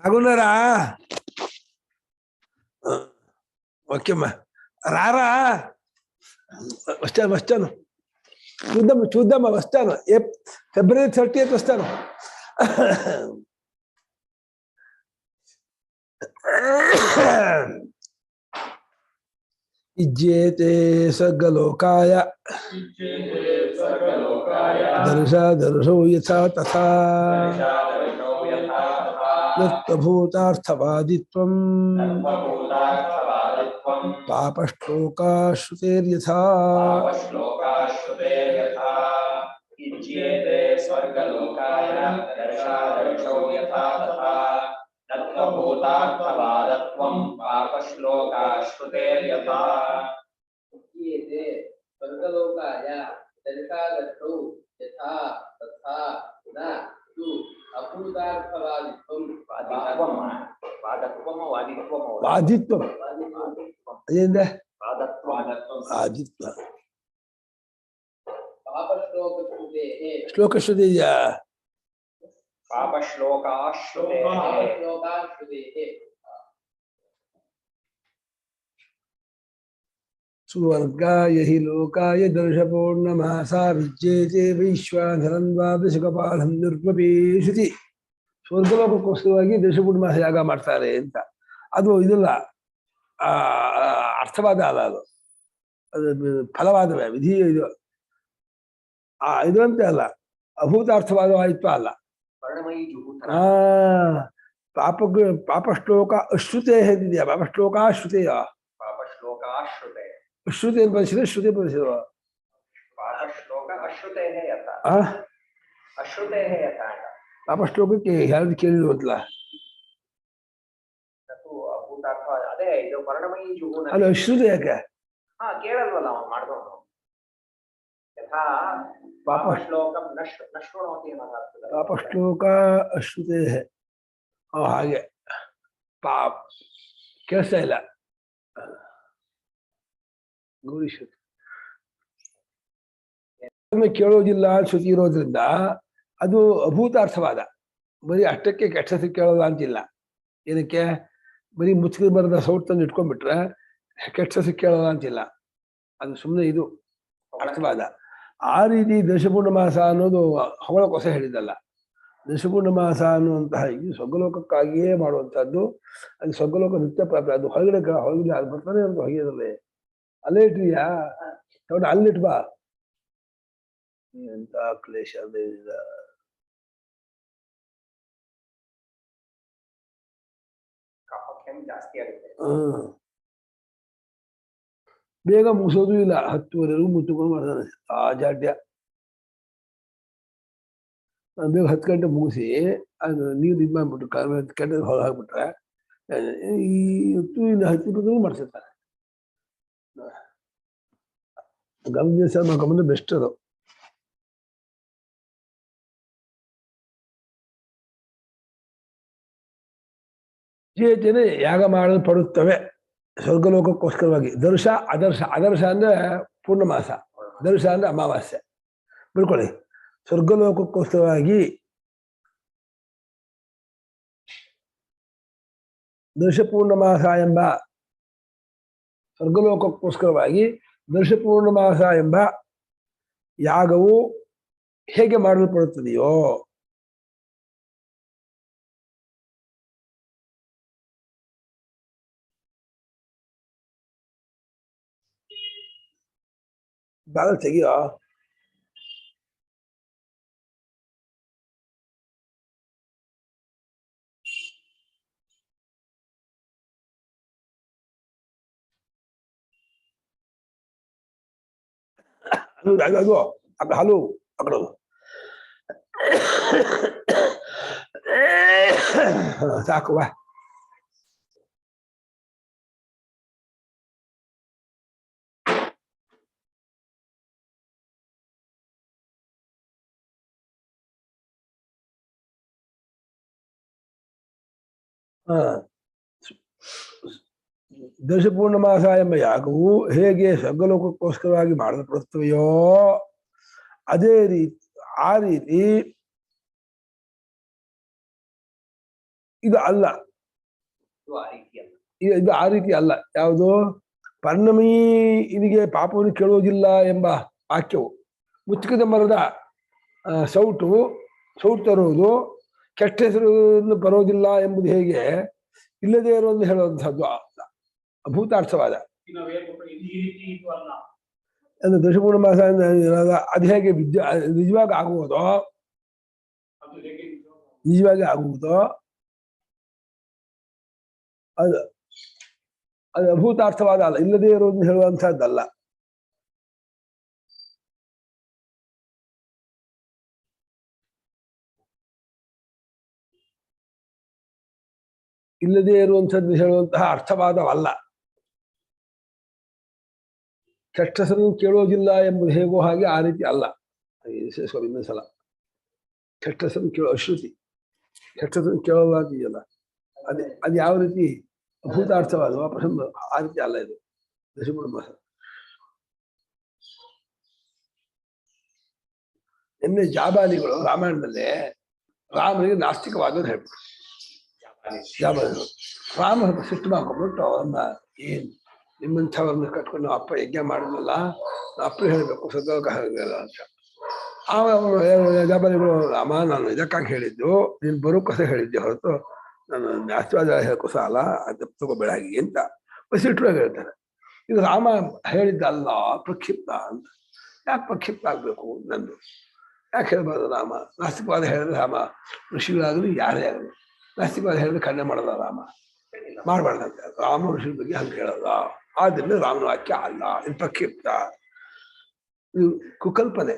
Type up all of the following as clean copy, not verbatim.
బాగున్నారా? ఓకేమ్మా, రారా, వస్తాను. చూద్దామా, వస్తాను. ఫిబ్రవరి 30th వస్తాను. ఇజ్జేతే స్వర్గలోకాయ దర్శో యథా తథా నత్వభూతార్థవాదిత్వం పాపశ్లోకాశ్రుతేర్యథా इज्येते स्वर्गलोकाय दर्शो यथा तथा तत्त्वभूतार्थवादत्वं पापश्लोकाश्रुतेर्यथा इज्येते स्वर्गलोकाय दर्शो यथा तथा न तु अभूतार्थवादित्वं వాదిత్వం అదేందా వాదిత్వం శ్లోకశ్రుతేయ సువర్గాయ హి లోకాయ దర్శపూర్ణమాసా విజ్యేతే ವೈಶ್ವಾನರಂ ದ್ವಾದಶಕಪಾಲಂ ನಿರ್ಮಪೇಷತಿ. ಸ್ವರ್ಗಲೋಕಕ್ಕೋಸ್ಕರವಾಗಿ ದರ್ಶಪೂರ್ಣಮಾಸ ಯಾಗ ಮಾಡ್ತಾರೆ ಅಂತ. ಅದು ಇದಲ್ಲ, ಅರ್ಥವಾದ ಅಲ್ಲ, ಅದು ಫಲವಾದವೇ, ವಿಧಿ ಇದು. ಇದು ಅಂತ ಅಲ್ಲ, ಅಭೂತಾರ್ಥವಾದವಾಯಿತು ಅಲ್ಲ. ಪಾಪಶ್ಲೋಕ ಅಶ್ರುತೆ ಹೇಗಿದೆಯಾ? ಪಾಪಶ್ಲೋಕ ಶ್ರುತೆಯ ಅಶ್ರುತೆ ಅಂತ ಬರೆಸಿದ್ರೆ ಶ್ರುತಿ ಬರೆಸಿದ ಪಾಪಶ್ಲೋಕಕ್ಕೆ ಯಾರು ಕೇಳಿದ್ರು ಅಂತಲ್ಲ. ಅದು ಅಶ್ರುತೆ ಯಾಕೆ ಕೇಳಲ್ವಲ್ಲ ಅವನು ಮಾಡಿದವನು? ಪಾಪಶ್ಲೋಕ ಅಶ್ರುತೆ ಹಾಗೆ ಕೇಳಿಸ್ತಾ ಇಲ್ಲ. ಗೌರೀಶ್ವರ ಕೇಳೋದಿಲ್ಲ ಶ್ರುತಿ ಇರೋದ್ರಿಂದ ಅದು ಅಭೂತಾರ್ಥವಾದ. ಬರೀ ಅಷ್ಟಕ್ಕೆ ಕೆಟ್ಟ ಕೇಳೋದ ಅಂತಿಲ್ಲ. ಏನಕ್ಕೆ? ಬರೀ ಮುಚ್ಚಿಗೆ ಬರದ ಸೌಟ್ ತಂದು ಇಟ್ಕೊಂಡ್ಬಿಟ್ರೆ ಕೆಟ್ಟ ಕೇಳೋದ ಅಂತಿಲ್ಲ. ಅದು ಸುಮ್ಮನೆ ಇದು ಅರ್ಥವಾದ. ಆ ರೀತಿ ದಶಪೂರ್ಣಮಾಸ ಅನ್ನೋದು ಹೊಗಳಕ್ಕೋಸ ಹೇಳಿದ್ದಲ್ಲ. ದಶಪೂರ್ಣಮಾಸ ಅನ್ನುವಂತಹ ಇದು ಸ್ವರ್ಗಲೋಕಕ್ಕಾಗಿಯೇ ಮಾಡುವಂಥದ್ದು. ಅದು ಸ್ವರ್ಗಲೋಕ ನಿತ್ಯ ಪ್ರಾಪ್ತಿ. ಅದು ಹೊರಗಡೆ ಅದು ಬರ್ತಾನೆ ಅಂತ ಹೊಗೆಯದಲ್ಲೇ ಅಲ್ಲೇ ಇಟ್ಟಿದ್ಯಾ? ತಗೊಂಡು ಅಲ್ಲಿಟ್ ಬಾ. ಎಂತ ಕ್ಲೇಶ ಜಾಸ್ತಿ ಆಗುತ್ತೆ. ಬೇಗ ಮುಗಿಸೋದು ಇಲ್ಲ. 10ವರೆಗೂ ಮುಚ್ಚಿಕೊಂಡು ಮಾಡ್ತಾನೆ ಆ ಜಾಡ್ಯ. ಬೇಗ 10 ಗಂಟೆ ಮುಗಿಸಿ ಅದು ನೀರು ಇದು ಮಾಡ್ಬಿಟ್ಟು ಕೆಟ್ಟ ಹೊರ ಹಾಕ್ಬಿಟ್ರೆ ಈ ಹೊತ್ತು ಇನ್ನು 10 ಮಾಡ್ಸಿರ್ತಾರೆ. ಗಮನ ಬೆಸ್ಟ್ ಅದು. ಚೇತನೆ ಯಾಗ ಮಾಡಲ್ಪಡುತ್ತವೆ ಸ್ವರ್ಗಲೋಕಕ್ಕೋಸ್ಕರವಾಗಿ. ದರ್ಶ ಅದರ್ಶ. ಅದರ್ಶ ಅಂದ್ರೆ ಪೂರ್ಣಮಾಸ, ದರ್ಶ ಅಂದ್ರೆ ಅಮಾವಾಸ್ಯೆ. ಬಿಡ್ಕೊಳ್ಳಿ. ಸ್ವರ್ಗಲೋಕಕ್ಕೋಸ್ಕರವಾಗಿ ದರ್ಶಪೂರ್ಣಮಾಸ ಎಂಬ ಸ್ವರ್ಗಲೋಕಕ್ಕೋಸ್ಕರವಾಗಿ ದರ್ಶಪೂರ್ಣಮಾಸ ಎಂಬ ಯಾಗವು ಹೇಗೆ ಮಾಡಲ್ಪಡುತ್ತದೆಯೋ ಬಾಗಿಲು ತೆಗಿಯೋ. ಅದು ಹಾಲು ಅಕಡೋದು ಸಾಕು ಬಾ. ದಶಪೂರ್ಣಮಾಸ ಎಂಬ ಯಾಗವು ಹೇಗೆ ಸ್ವರ್ಗಲೋಕಕ್ಕೋಸ್ಕರವಾಗಿ ಮಾಡಲ್ಪಡುತ್ತವೆಯೋ ಅದೇ ರೀತಿ ಆ ರೀತಿ ಇದು ಅಲ್ಲ. ಇದು ಆ ರೀತಿ ಅಲ್ಲ. ಇದು ಆ ರೀತಿ ಅಲ್ಲ. ಯಾವುದು? ಪರ್ಣಮಿ ಇದಕ್ಕೆ ಪಾಪವನ್ನು ಕೇಳುವುದಿಲ್ಲ ಎಂಬ ವಾಕ್ಯವು ಮುಚ್ಚಿದ ಮರದ ಸೌಟು ತರುವುದು ಕೆಟ್ಟ ಹೆಸರನ್ನು ಬರೋದಿಲ್ಲ ಎಂಬುದು ಹೇಗೆ ಇಲ್ಲದೇ ಇರೋದು ಹೇಳುವಂಥದ್ದು ಅಭೂತಾರ್ಥವಾದ. ಅಂದ್ರೆ ದಶಪೂರ್ಣ ಮಾಸ ಅದು ಹೇಗೆ ನಿಜವಾಗಿ ಆಗುವುದೋ ಅದು ಅಭೂತಾರ್ಥವಾದ ಅಲ್ಲ, ಇಲ್ಲದೇ ಇರೋದನ್ನು ಹೇಳುವಂತಹದ್ದಲ್ಲ. ಇಲ್ಲದೇ ಇರುವಂಥದ್ದು ಹೇಳುವಂತಹ ಅರ್ಥವಾದವಲ್ಲ. ಕೆಟ್ಟ ಹೆಸರನ್ನು ಕೇಳೋದಿಲ್ಲ ಎಂಬುದು ಹೇಗೋ ಹಾಗೆ ಆ ರೀತಿ ಅಲ್ಲ. ಇನ್ನೊಂದ್ಸಲ ಕೆಟ್ಟ ಹೆಸರನ್ನು ಕೇಳೋ ಅಶ್ರುತಿ, ಕೆಟ್ಟ ಹೆಸರನ್ನು ಕೇಳೋದಿದೆಯಲ್ಲ, ಅದು ಯಾವ ರೀತಿ ಅಭೂತಾರ್ಥವಾದವ ಪ್ರಸಂಗ ಆ ರೀತಿ ಅಲ್ಲ. ಇದು ದಶಪೂರ್ಣ ಮಾಸ. ಎನ್ನೆ ಜಾಬಾಲಿಗಳು ರಾಮಾಯಣದಲ್ಲಿ ರಾಮನಿಗೆ ನಾಸ್ತಿಕವಾದದ್ದು ಹೇಳ್ಬಿಟ್ಟು ಜಾಬಾಲಿಗಳು ರಾಮ ಸಿಟ್ಟು ಮಾಡ್ಕೊಂಡ್ಬಿಟ್ಟು ಅವನ್ನ ಏನ್ ನಿಮ್ಮಂಥವ್ರನ್ನ ಕಟ್ಕೊಂಡು ಅಪ್ಪ ಯಜ್ಞ ಮಾಡಿದ್ನಲ್ಲ, ಅಪ್ಪ ಹೇಳಬೇಕು ಸ್ವರ್ಗ ಹೇಳಲ್ಲ ಅಂತ. ಆಮೇಲೆ ಜಾಬಾಲಿಗಳು ರಾಮ ನಾನು ಇದಕ್ಕಾಗಿ ಹೇಳಿದ್ದು, ನೀನು ಬರೋಕೋಸ ಹೇಳಿದ್ದೆ ಹೊರತು ನಾನು ನಾಸ್ತಿವಾದ ಹೇಳೋಕೋಸ ಅಲ್ಲ, ಅದು ತಗೋಬೇಡಾಗಿ ಅಂತ ಸಿಟ್ಟರಾಗಿ ಹೇಳ್ತಾರೆ. ಇದು ರಾಮ ಹೇಳಿದ್ದಲ್ಲ, ಪ್ರಕ್ಷಿಪ್ತ ಅಂತ. ಯಾಕೆ ಪ್ರಕ್ಷಿಪ್ತ ಆಗ್ಬೇಕು ನಂದು? ಯಾಕೆ ಹೇಳ್ಬಾರ್ದು? ರಾಮ ನಾಸ್ತಿಕವಾದ ಹೇಳಿದ್ರೆ ರಾಮ ಋಷಿಗಳಾಗಲಿ ಯಾರೇ ಆಗಲಿ ನಾಸ್ತಿಕವಾದ ಹೇಳಿದ್ರೆ ಖಂಡನೆ ಮಾಡೋದ ರಾಮ, ಮಾಡಬಾರ್ದಂತೆ. ರಾಮ ಋಷಿ ಬಗ್ಗೆ ಹಂಗೆ ಹೇಳೋದ, ಆದ್ರಿಂದ ರಾಮನ ವಾಕ್ಯ ಅಲ್ಲ, ಇದು ಪ್ರಕ್ಷಿಪ್ತ, ಇದು ಕುಕಲ್ಪನೆ.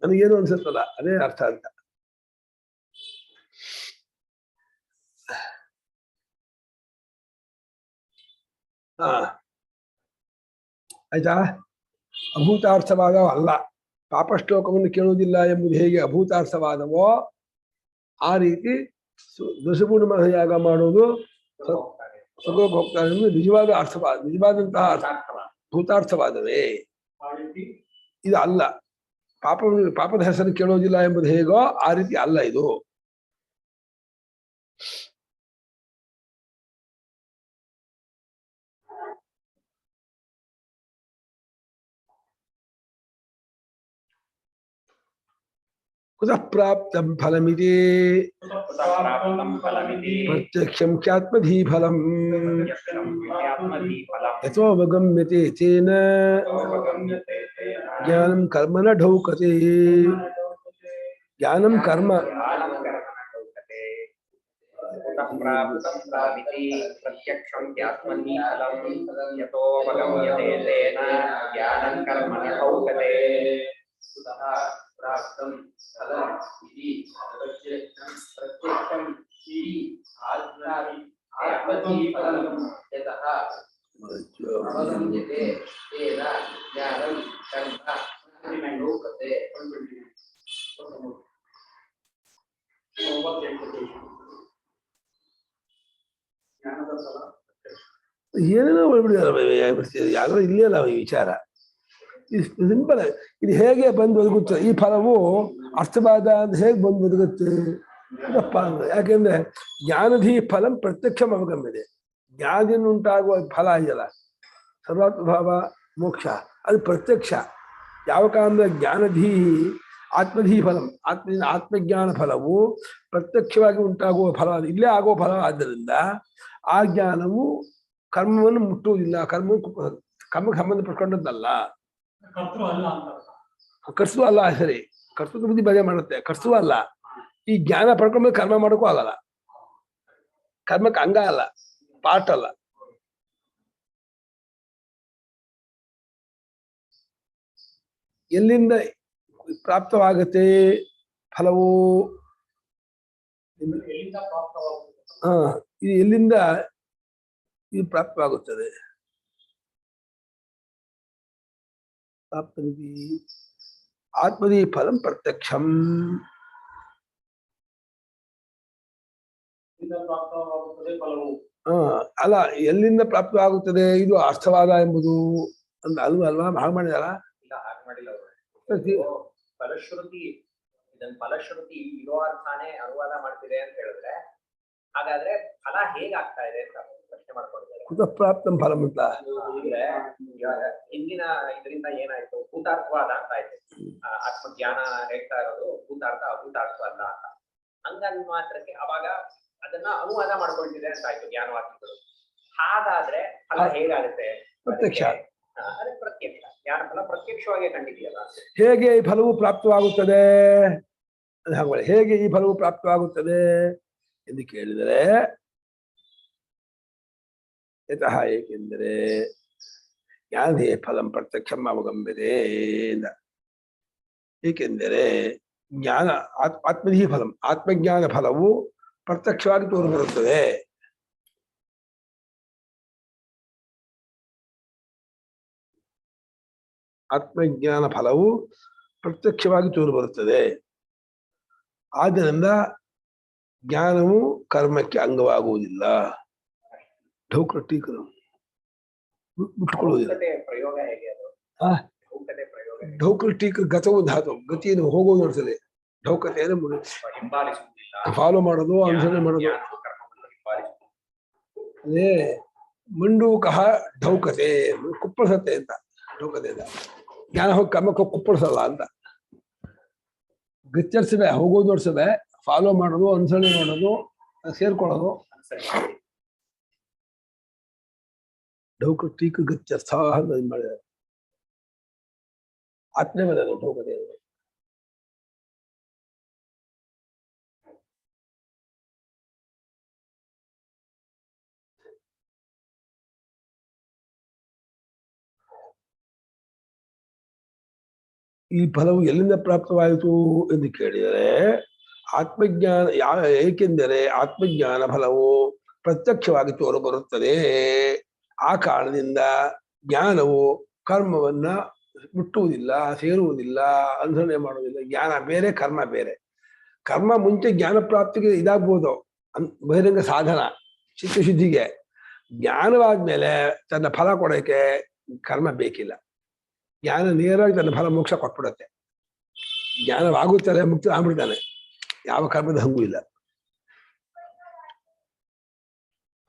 ನನಗೇನು ಅನ್ಸುತ್ತಲ್ಲ ಅದೇ ಅರ್ಥ ಅಂತ. ಆಯ್ತಾ? ಅಭೂತಾರ್ಥವಾದ ಅಲ್ಲ. ಪಾಪಶ್ಲೋಕವನ್ನು ಕೇಳುವುದಿಲ್ಲ ಎಂಬುದು ಹೇಗೆ ಅಭೂತಾರ್ಥವಾದವೋ ಆ ರೀತಿ ದಶಪೂರ್ಣ ಮಾಸ ಯಾಗ ಮಾಡುವುದು ಸ್ವರ್ಗಕ್ಕೆ ಹೋಗ್ತಾರೆ ಎಂದು ನಿಜವಾದ ಅರ್ಥವಾದ, ನಿಜವಾದಂತಹ ಭೂತಾರ್ಥವಾದವೇ. ಇದು ಅಲ್ಲ. ಪಾಪದ ಹೆಸರು ಕೇಳೋದಿಲ್ಲ ಎಂಬುದು ಹೇಗೋ ಆ ರೀತಿ ಅಲ್ಲ ಇದು. ಕುತಃ ಪ್ರಾಪ್ತಂ ಫಲಮಿತಿ ಪ್ರತ್ಯಕ್ಷಂ ಖ್ಯಾತ್ಮಧೀ ಫಲಂ ಯಥೋಪಗಮ್ಯತೆ ತೇನ ಜ್ಞಾನಂ ಕರ್ಮ ನ ಢೌಕತೆ. ಜ್ಞಾನಂ ಕರ್ಮ ಪ್ರತ್ಯಕ್ಷಂ ಖ್ಯಾತ್ಮಧೀ ಫಲಂ ಯಥೋಪಗಮ್ಯತೆ ತೇನ ಜ್ಞಾನಂ ಕರ್ಮ ನ ಢೌಕತೆ. ಪ್ರಾಪ್ತಂ ಫಲಂ ಇತಿ ಪ್ರತ್ಯಕ್ಷಂ ಇತಿ ಆತ್ಮಧೀ ಫಲಂ ಯತಃ ಅವಗಮ್ಯತೆ ತೇನ ಜ್ಞಾನಂ ಕರ್ಮ ನ ಢೌಕತೆ. ಏನೇನೋ ಹೇಳ್ಬಿಡ್ತಿದ್ದಾರೆ, ಯಾರೋ ಇಲ್ಲೇ ಅಲ್ಲ ಈ ವಿಚಾರ. ಇದು ಸಿಂಪಲ್. ಇದು ಹೇಗೆ ಬಂದು ಒದಗುತ್ತೆ? ಈ ಫಲವು ಅರ್ಥವಾದ ಅಂತ ಹೇಗೆ ಬಂದು ಒದಗುತ್ತೆ? ಇದಪ್ಪ ಅಂದ್ರೆ ಯಾಕೆಂದ್ರೆ ಜ್ಞಾನಧಿ ಫಲಂ ಪ್ರತ್ಯಕ್ಷ ಅವಗಮ್ಯತೆ. ಜ್ಞಾನದಿಂದ ಉಂಟಾಗುವ ಫಲ ಇದೆಯಲ್ಲ, ಸರ್ವಾತ್ಮಭಾವ ಮೋಕ್ಷ, ಅದು ಪ್ರತ್ಯಕ್ಷ. ಯಾವ ಕಾರಣದ ಜ್ಞಾನಧಿ ಆತ್ಮಧಿ ಫಲಂ, ಆತ್ಮಜ್ಞಾನ ಫಲವು ಪ್ರತ್ಯಕ್ಷವಾಗಿ ಉಂಟಾಗುವ ಫಲ, ಇಲ್ಲೇ ಆಗುವ ಫಲ. ಆದ್ದರಿಂದ ಆ ಜ್ಞಾನವು ಕರ್ಮವನ್ನು ಮುಟ್ಟುವುದಿಲ್ಲ, ಕರ್ಮಕ್ಕೆ ಸಂಬಂಧಪಟ್ಕೊಂಡದ್ದಲ್ಲ. ಕರ್ಸು ಅಲ್ಲ, ಸರಿ, ಕರ್ತೃತ್ವ ಬುದ್ಧಿ ಬಗೆ ಮಾಡುತ್ತೆ, ಕರ್ಸು ಅಲ್ಲ. ಈ ಜ್ಞಾನ ಪಡ್ಕೊಂಡ್ಮೇಲೆ ಕರ್ಮ ಮಾಡೋಕ್ಕೂ ಆಗಲ್ಲ. ಕರ್ಮಕ್ಕೆ ಅಂಗ ಅಲ್ಲ, ಪಾರ್ಟ್ ಅಲ್ಲ. ಎಲ್ಲಿಂದ ಪ್ರಾಪ್ತವಾಗುತ್ತೆ ಫಲವು? ಇದು ಎಲ್ಲಿಂದ ಇದು ಪ್ರಾಪ್ತವಾಗುತ್ತದೆ? ಆತ್ಮಧಿ ಫಲಂ ಪ್ರತ್ಯಕ್ಷಂ. ಪ್ರಾಪ್ತವಾಗುತ್ತದೆ ಫಲವು. ಅಲ್ಲ, ಎಲ್ಲಿಂದ ಪ್ರಾಪ್ತವಾಗುತ್ತದೆ ಇದು ಅರ್ಥವಾದ ಎಂಬುದು ಅಂತ ಅಲ್ವಾ ಹಾಗೆ ಮಾಡಿದಾರ? ಇಲ್ಲ, ಹಾಗೆ ಮಾಡಿಲ್ಲ ಅವರು. ಫಲಶ್ರುತಿ, ಇದನ್ನ ಫಲಶ್ರುತಿ ಇರೋ ಅರ್ಥನೇ ಅನುವಾದ ಮಾಡ್ತಿದೆ ಅಂತ ಹೇಳಿದ್ರೆ ಹಾಗಾದ್ರೆ ಫಲ ಹೇಗಾಗ್ತಾ ಇದೆ ಅಂತ ಪ್ರಶ್ನೆ ಮಾಡ್ಕೊಂಡಿದ್ದಾರೆ. ಕುತ ಪ್ರಾಪ್ತಂ ಫಲಂ ಅಂತ. ಅಂದ್ರೆ ಹಿಂದಿನ ಇದರಿಂದ ಏನಾಯ್ತು, ಭೂತಾರ್ಥವಾದ ಅಂತ ಆಯ್ತು. ಆತ್ಮಜ್ಞಾನ ಹೇಳ್ತಾ ಇರೋದು ಭೂತಾರ್ಥ ಅಭೂತಾರ್ಥ ಅಲ್ಲ ಅಂತ. ಹಂಗನ್ ಮಾತ್ರಕ್ಕೆ ಅವಾಗ ಅದನ್ನ ಅನುವಾದ ಮಾಡ್ಕೊಳ್ತಿದೆ ಅಂತ ಆಯ್ತು ಜ್ಞಾನವಾಕ್ಯಗಳು. ಹಾಗಾದ್ರೆ ಫಲ ಹೇಗಾಗುತ್ತೆ? ಪ್ರತ್ಯಕ್ಷ. ಅದಕ್ಕೆ ಪ್ರತ್ಯಕ್ಷ ಜ್ಞಾನ ಫಲ ಪ್ರತ್ಯಕ್ಷವಾಗಿ ಕಂಡಿದೆಯಲ್ಲ. ಹೇಗೆ ಈ ಫಲವು ಪ್ರಾಪ್ತವಾಗುತ್ತದೆ? ಹೇಗೆ ಈ ಫಲವು ಪ್ರಾಪ್ತವಾಗುತ್ತದೆ ಎಂದು ಕೇಳಿದರೆ ಯತಃ, ಏಕೆಂದರೆ ಜ್ಞಾನೇ ಫಲಂ ಪ್ರತ್ಯಕ್ಷಂ ಅವಗಮ್ಯತೆ. ಏಕೆಂದರೆ ಜ್ಞಾನ ಆತ್ಮಧಿ ಫಲಂ, ಆತ್ಮಜ್ಞಾನ ಫಲವು ಪ್ರತ್ಯಕ್ಷವಾಗಿ ತೋರಿಬರುತ್ತದೆ. ಆತ್ಮಜ್ಞಾನ ಫಲವು ಪ್ರತ್ಯಕ್ಷವಾಗಿ ತೋರಿಬರುತ್ತದೆ. ಆದ್ದರಿಂದ ಜ್ಞಾನವು ಕರ್ಮಕ್ಕೆ ಅಂಗವಾಗುವುದಿಲ್ಲ. ಢೌಕಟೀಕರು ಬಿಟ್ಕೊಳ್ಳುವುದಿಲ್ಲ. ಪ್ರಯೋಗ ಹೇಗೆ ಅದು? ಢೌಕಟೀಕ ಗತವು ಧಾತು, ಗತಿಯನ್ನು ಹೋಗೋದು ನೋಡ್ತದೆ. ಢೌಕತೆಯನ್ನು ಫಾಲೋ ಮಾಡೋದು, ಅನುಸರಣೆ ಮಾಡೋದು. ಅದೇ ಮಂಡೂಕಃ ಢೌಕತೆ, ಕುಪ್ಪಳಿಸತ್ತೆ ಅಂತ. ಢೌಕತೆಯಿಂದ ಜ್ಞಾನ ಹೋಗಿ ಕರ್ಮಕ್ಕೆ ಕುಪ್ಪಳಿಸಲ್ಲ ಅಂತ. ಗಚ್ಚರಿಸದೆ ಹೋಗೋದು ನೋಡ್ಸದೆ, ಫಾಲೋ ಮಾಡೋದು, ಅನುಸರಣೆ ಮಾಡೋದು, ಸೇರ್ಕೊಳ್ಳೋದು. ಢೌಕಟೀಕ ಗಚ್ಚರ್ಥ ಮಾಡಿದ್ದಾರೆ. ಆತ್ಮೇ ಮೇಲೆ ಢೌಕತೆ. ಈ ಫಲವು ಎಲ್ಲಿಂದ ಪ್ರಾಪ್ತವಾಯಿತು ಎಂದು ಕೇಳಿದರೆ ಆತ್ಮಜ್ಞಾನ, ಏಕೆಂದರೆ ಆತ್ಮಜ್ಞಾನ ಫಲವು ಪ್ರತ್ಯಕ್ಷವಾಗಿ ತೋರಿಬರುತ್ತದೆ. ಆ ಕಾರಣದಿಂದ ಜ್ಞಾನವು ಕರ್ಮವನ್ನ ಮುಟ್ಟುವುದಿಲ್ಲ, ಸೇರುವುದಿಲ್ಲ, ಅನುಸರಣೆ ಮಾಡುವುದಿಲ್ಲ. ಜ್ಞಾನ ಬೇರೆ, ಕರ್ಮ ಬೇರೆ. ಕರ್ಮ ಮುಂಚೆ ಜ್ಞಾನ ಪ್ರಾಪ್ತಿಗೆ ಇದಾಗ್ಬೋದು, ಬಹಿರಂಗ ಸಾಧನ ಚಿತ್ತಶುದ್ಧಿಗೆ. ಜ್ಞಾನವಾದ್ಮೇಲೆ ತನ್ನ ಫಲ ಕೊಡೋಕೆ ಕರ್ಮ ಬೇಕಿಲ್ಲ. ಜ್ಞಾನ ನೇರವಾಗಿ ತನ್ನ ಫಲ ಮೋಕ್ಷ ಕೊಟ್ಬಿಡುತ್ತೆ. ಜ್ಞಾನವಾಗುತ್ತಾರೆ, ಮುಕ್ತಿ ಆಗ್ಬಿಡ್ತಾನೆ. ಯಾವ ಕರ್ಮದ ಹಂಗೂ ಇಲ್ಲ.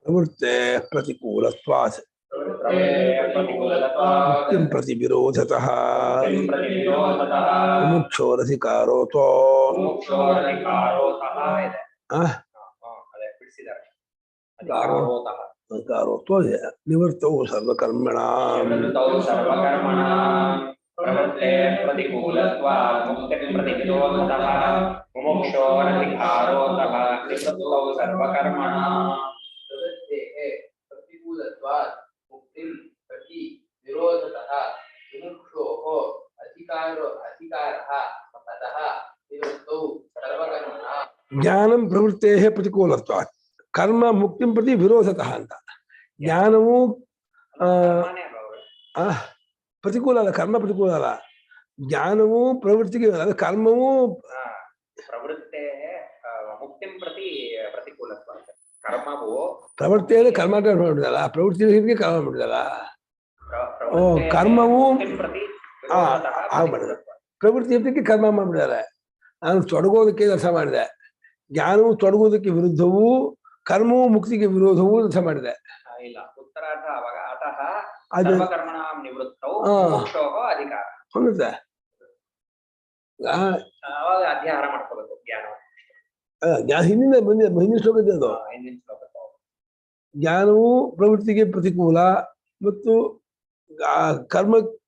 ಪ್ರವೃತ್ತೆ ಪ್ರತಿಕೂಲತ್ವಾತ್ ಮುಕ್ತಿಂ ಪ್ರತಿ ವಿರೋಧತಃ ಮುಕ್ಷೋರಧಿಕಾರೋತೋ ಕಾರೋತ್ವ ನಿವೃತ್ತವು ಸರ್ವಕರ್ಮಣಾಂ. ಪ್ರವೃತ್ತೆ ಪ್ರತಿಕೂಲತ್ವಾತ್ ಮುಕ್ತಿಂ ಪ್ರತಿ ವಿರೋಧತಃ ಮುಮುಕ್ಷೋರಧಿಕಾರೋತಃ ನಿವೃತ್ತೌ ಸರ್ವಕರ್ಮಣಾಂ. ಪ್ರವೃತ್ತೇಃ ಪ್ರತಿಕೂಲತ್ವಾತ್ ಮುಕ್ತಿಂ ಪ್ರತಿ ವಿರೋಧತಃ ಮುಮುಕ್ಷೋಃ ಅಧಿಕಾರಃ ತತಃ ನಿವೃತ್ತೌ ಸರ್ವಕರ್ಮಣಾಂ. ಜ್ಞಾನಂ ಪ್ರವೃತ್ತೇಃ ಪ್ರತಿಕೂಲತ್ವಾತ್ ಕರ್ಮ ಮುಕ್ತಿಂ ಪ್ರತಿ ವಿರೋಧತಃ ಅಂತ. ಜ್ಞಾನವು ಪ್ರತಿಕೂಲ ಅಲ್ಲ, ಕರ್ಮ ಪ್ರತಿಕೂಲ ಅಲ್ಲ. ಜ್ಞಾನವು ಪ್ರವೃತ್ತಿಗೆ, ಅದು ಕರ್ಮವು ಪ್ರವೃತ್ತೆ ಮುಕ್ತಿಂ ಪ್ರತಿ ಪ್ರತಿಕೂಲತ್ವ. ಕರ್ಮವು ಪ್ರವೃತ್ತಿಯಲ್ಲಿ ಕರ್ಮ ಮಾಡಿದಲ್ಲ, ಪ್ರವೃತ್ತಿ ಕರ್ಮ ಮಾಡಿದಲ್ಲ. ಕರ್ಮವು ಮಾಡಿದ ಪ್ರವೃತ್ತಿ ಕರ್ಮ ಮಾಡಿಬಿಡ್ತಾರೆ. ನಾನು ತೊಡಗೋದಕ್ಕೆ ಕೆಲಸ ಮಾಡಿದೆ. ಜ್ಞಾನವು ತೊಡಗೋದಕ್ಕೆ ವಿರುದ್ಧವೂ, ಕರ್ಮವು ಮುಕ್ತಿಗೆ ವಿರೋಧವೂ ಕೆಲಸ ಮಾಡಿದೆ. ಇಲ್ಲ, ಉತ್ತರಾರ್ಧ ಅವಾಗ ಅತಃ ಅದು ಸರ್ವಕರ್ಮಣಾಂ ನಿವೃತ್ತೌ ಮೋಕ್ಷೋಃ ಅಧಿಕಾರ ಹೊಂದುತ್ತೆ. ಅವಾಗ ಅಧ್ಯಾಹಾರ ಮಾಡ್ಕೋಬೇಕು ಜ್ಞಾನ. ಹಿಂದಿನ ಹಿಂದಿನ ಶ್ಲೋಕದ ಅದು. ಹಿಂದಿನ ಶ್ಲೋಕ ಜ್ಞಾನವು ಪ್ರವೃತ್ತಿಗೆ ಪ್ರತಿಕೂಲ ಮತ್ತು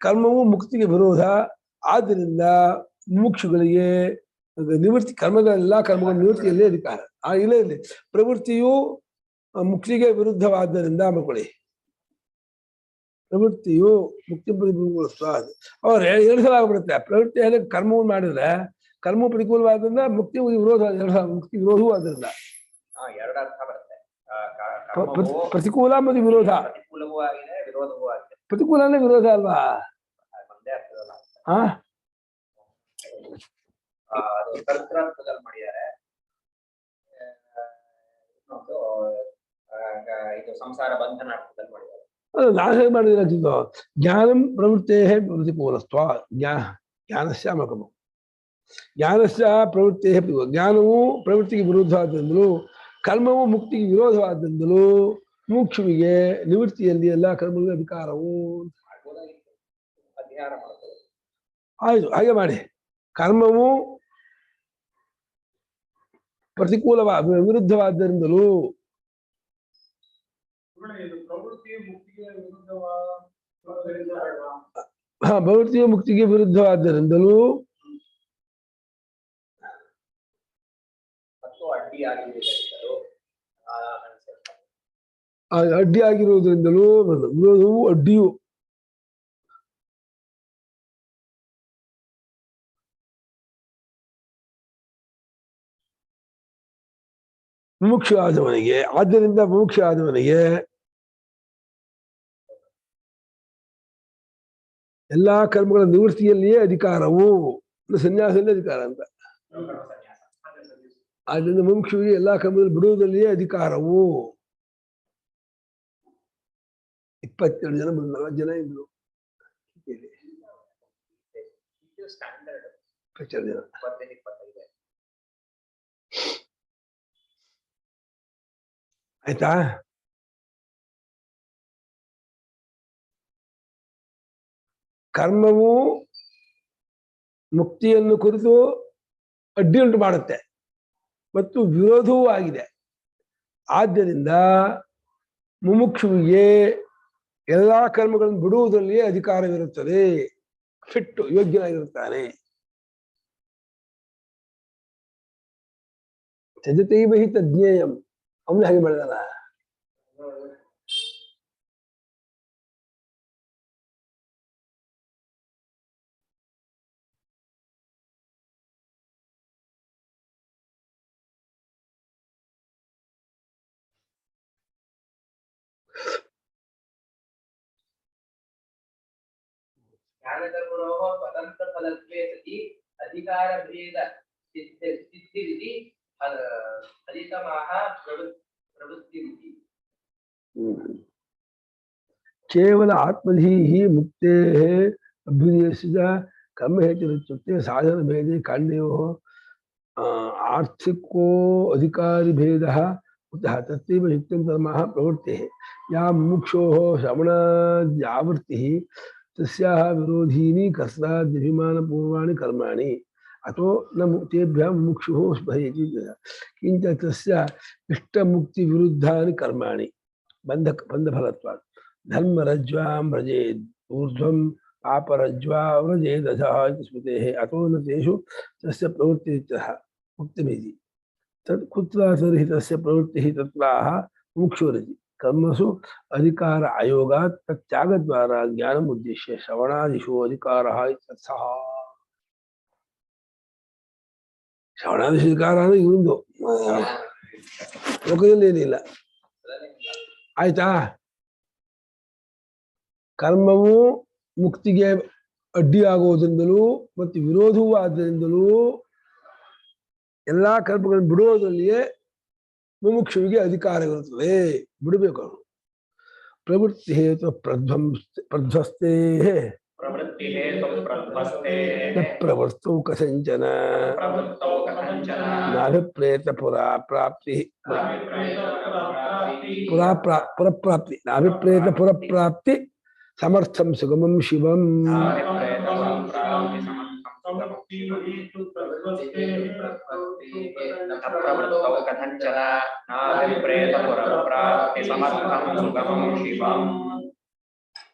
ಕರ್ಮವು ಮುಕ್ತಿಗೆ ವಿರೋಧ. ಆದ್ದರಿಂದ ಮುಮುಕ್ಷುಗಳಿಗೆ ನಿವೃತ್ತಿ, ಕರ್ಮದ ಎಲ್ಲಾ ಕರ್ಮಗಳ ನಿವೃತ್ತಿಯಲ್ಲಿ ಅಧಿಕಾರ. ಇಲ್ಲ ಪ್ರವೃತ್ತಿಯು ಮುಕ್ತಿಗೆ ವಿರುದ್ಧವಾದ್ದರಿಂದ ಮಕ್ಕಳಿ ಪ್ರವೃತ್ತಿಯು ಮುಕ್ತಿ ಪ್ರತಿಕೂಲತ್ವ. ಅವ್ರು ಎರಡು ಸಲ ಆಗ್ಬಿಡುತ್ತೆ. ಪ್ರವೃತ್ತಿಯಲ್ಲಿ ಕರ್ಮವನ್ನು ಮಾಡಿದ್ರೆ ಕರ್ಮ ಪ್ರತಿಕೂಲವಾದ್ರಿಂದ ಮುಕ್ತಿ ವಿರೋಧ, ಮುಕ್ತಿ ವಿರೋಧವೂ ಆದ್ರಿಂದ ಎರಡರ್ಥ ಬರುತ್ತೆ. ಪ್ರತಿಕೂಲ ಮತ್ತು ವಿರೋಧ. ಪ್ರತಿಕೂಲವೂ ಆಗಿದೆ, ವಿರೋಧವೂ ಆಗಿದೆ. ಪ್ರತಿಕೂಲನೇ ವಿರೋಧ ಅಲ್ವಾ? ಒಂದೇ ಅರ್ಥದಲ್ಲ. ಅದು ಕರ್ತೃತ್ವದಲ್ಲಿ ಮಾಡಿದ್ದಾರೆ. ಇದು ಸಂಸಾರ ಬಂಧನ ಅರ್ಥದಲ್ಲಿ ಮಾಡಿದ್ದಾರೆ. ನಾನು ಹೇಗೆ ಮಾಡಿದ್ರು ಜ್ಞಾನಂ ಪ್ರವೃತ್ತೇ ಪ್ರತಿಕೂಲತ್ವ ಜ್ಞಾನಸ್ಯ ಮಕಮ ಜ್ಞಾನಸ್ಯ ಪ್ರವೃತ್ತೇ ಜ್ಞಾನವು ಪ್ರವೃತ್ತಿಗೆ ವಿರುದ್ಧವಾದ್ದರಿಂದಲೂ ಕರ್ಮವು ಮುಕ್ತಿಗೆ ವಿರೋಧವಾದ್ದರಿಂದಲೂ ಮುಕ್ಷುವಿಗೆ ನಿವೃತ್ತಿಯಲ್ಲಿ ಎಲ್ಲ ಕರ್ಮಗಳ ಅಧಿಕಾರವು ಅಧ್ಯಯನ ಮಾಡ್ತಾರೆ. ಆಯ್ತು, ಹಾಗೆ ಮಾಡಿ. ಕರ್ಮವು ಪ್ರತಿಕೂಲವಾದ ವಿರುದ್ಧವಾದ್ದರಿಂದಲೂ ಪ್ರವೃತ್ತಿಯ ಮುಕ್ತಿಗೆ ವಿರುದ್ಧವಾದ್ದರಿಂದಲೂ ಅಡ್ಡಿಯಾಗಿರುವುದರಿಂದಲೂ ವಿರೋಧವು ಅಡ್ಡಿಯು ಮುಮುಕ್ಷು ಆದವನಿಗೆ, ಆದ್ದರಿಂದ ಮುಮುಕ್ಷು ಆದವನಿಗೆ ಎಲ್ಲಾ ಕರ್ಮಗಳ ನಿವೃತ್ತಿಯಲ್ಲಿಯೇ ಅಧಿಕಾರವು, ಸನ್ಯಾಸದಲ್ಲೇ ಅಧಿಕಾರ ಅಂತ. ಆದ್ದರಿಂದ ಮುಮುಕ್ಷುವಿಗೆ ಎಲ್ಲಾ ಕರ್ಮಗಳು ಬಿಡುವುದಲ್ಲಿಯೇ ಅಧಿಕಾರವು. 22 ಜನ ಬಂದು 40 ಜನ ಇದ್ರು. 22 ಜನ. ಆಯ್ತಾ? ಕರ್ಮವು ಮುಕ್ತಿಯನ್ನು ಕುರಿತು ಅಡ್ಡಿ ಉಂಟು ಮಾಡುತ್ತೆ ಮತ್ತು ವಿರೋಧವೂ ಆಗಿದೆ. ಆದ್ದರಿಂದ ಮುಮುಕ್ಷುವಿಗೆ ಎಲ್ಲಾ ಕರ್ಮಗಳನ್ನು ಬಿಡುವುದರಲ್ಲಿಯೇ ಅಧಿಕಾರವಿರುತ್ತದೆ. ಫಿಟ್ಟು ಯೋಗ್ಯನಾಗಿರುತ್ತಾನೆ. ತ್ಯಜತೈವ ಹಿ ತಜ್ಞೇಯಂ. ಅವನು ಹಾಗೆ ಮಾಡಿದಾನ. ಜ್ಞಾನಕರ್ಮಣೋಃ ಸ್ವತಂತ್ರ ಫಲತ್ವೇ ಸತಿ ಅಧಿಕಾರ ಭೇದ ಸಿದ್ಧಿರಿತಿ ಫಲಿತಮಾಹ ಪ್ರವೃತ್ತಿರಿತಿ. ಕೇವಲ ಆತ್ಮಧೀಹಿ ಮುಕ್ತೆ ಅಭ್ಯುದಯಿಸಿದ ಕರ್ಮಹೇತುರಿತ್ಯುಕ್ತೆ ಸಾಧನ ಭೇದೆ ಕಾಂಡಯೋಃ ಆರ್ಥಿಕೋ ಅಧಿಕಾರಿ ಭೇದಃ ಕುತಃ ತತ್ತೈವ ಯುಕ್ತಂ ಧರ್ಮಃ ಪ್ರವೃತ್ತಿಃ ಯಾ ಮುಮುಕ್ಷೋಃ ಶ್ರವಣಾದ್ಯಾವೃತ್ತಿಃ ತಸ್ಯಾಹ ವಿರೋಧೀನಿ ಕರ್ತಾದ್ಯಭಿಮಾನಪೂರ್ವಾಣಿ ಕರ್ಮಾಣಿ ಅಥೋ ನ ಮುಕ್ತೇಭ್ಯಃ ಮುಮುಕ್ಷುಃ ಸ್ಪೃಹಯತಿ ಕಿಂಚ ತಸ್ಯ ಇಷ್ಟಮುಕ್ತಿವಿರುದ್ಧಾನಿ ಕರ್ಮಾಣಿ ಬಂಧಫಲತ್ವಾತ್ ಧರ್ಮರಜ್ವಾಂ ವ್ರಜೇದ್ ಊರ್ಧ್ವಂ ಪಾಪರಜ್ವಾ ವ್ರಜೇದಧಃ ಇತಿ ಸ್ಮೃತೇಃ ಅಥೋ ನ ತೇಷು ತಸ್ಯ ಪ್ರವೃತ್ತಿರಿತ್ಯಃ ಮುಕ್ತಿಮಿತಿ ತತ್ ಕುತ್ರ ತರ್ಹಿ ತಸ್ಯ ಪ್ರವೃತ್ತಿಃ ತತ್ರಾಹ ಮುಮುಕ್ಷುರಿತಿ कर्मसु अधिकार आयोगात् तत्त्यागद्वारा ज्ञानम् उद्दिश्य श्रवणादिषु अधिकारः इत्यर्थः. ಶ್ರವಣಾದಿಷು ಅಧಿಕಾರ ಅಂದ್ರೆ ಇವಂದು ಲೋಕದಲ್ಲಿ ಏನಿಲ್ಲ. ಆಯ್ತಾ? ಕರ್ಮವು ಮುಕ್ತಿಗೆ ಅಡ್ಡಿಯಾಗುವುದರಿಂದಲೂ ಮತ್ತು ವಿರೋಧವೂ ಆದ್ದರಿಂದಲೂ ಎಲ್ಲಾ ಕರ್ಮಗಳನ್ನು ಬಿಡುವುದರಲ್ಲಿಯೇ ಮುಮುಕ್ಷುವಿಗೆ ಅಧಿಕಾರವಿರುತ್ತದೆ. ಬಿಡಬೇಕು. ಪ್ರವೃತ್ತಿ ಹೇತು ಪ್ರಧ್ವಸ್ತೆ ಪ್ರವೃತ್ತೌ ಕಸಂಚನ ನಾಭಿಪ್ರೇತ ಪುರಪ್ರಾಪ್ತಿ ನಾಭಿಪ್ರೇತ ಪುರಪ್ರಾಪ್ತಿ ಸಮರ್ಥಂ ಸುಗಮಂ ಶಿವಂ.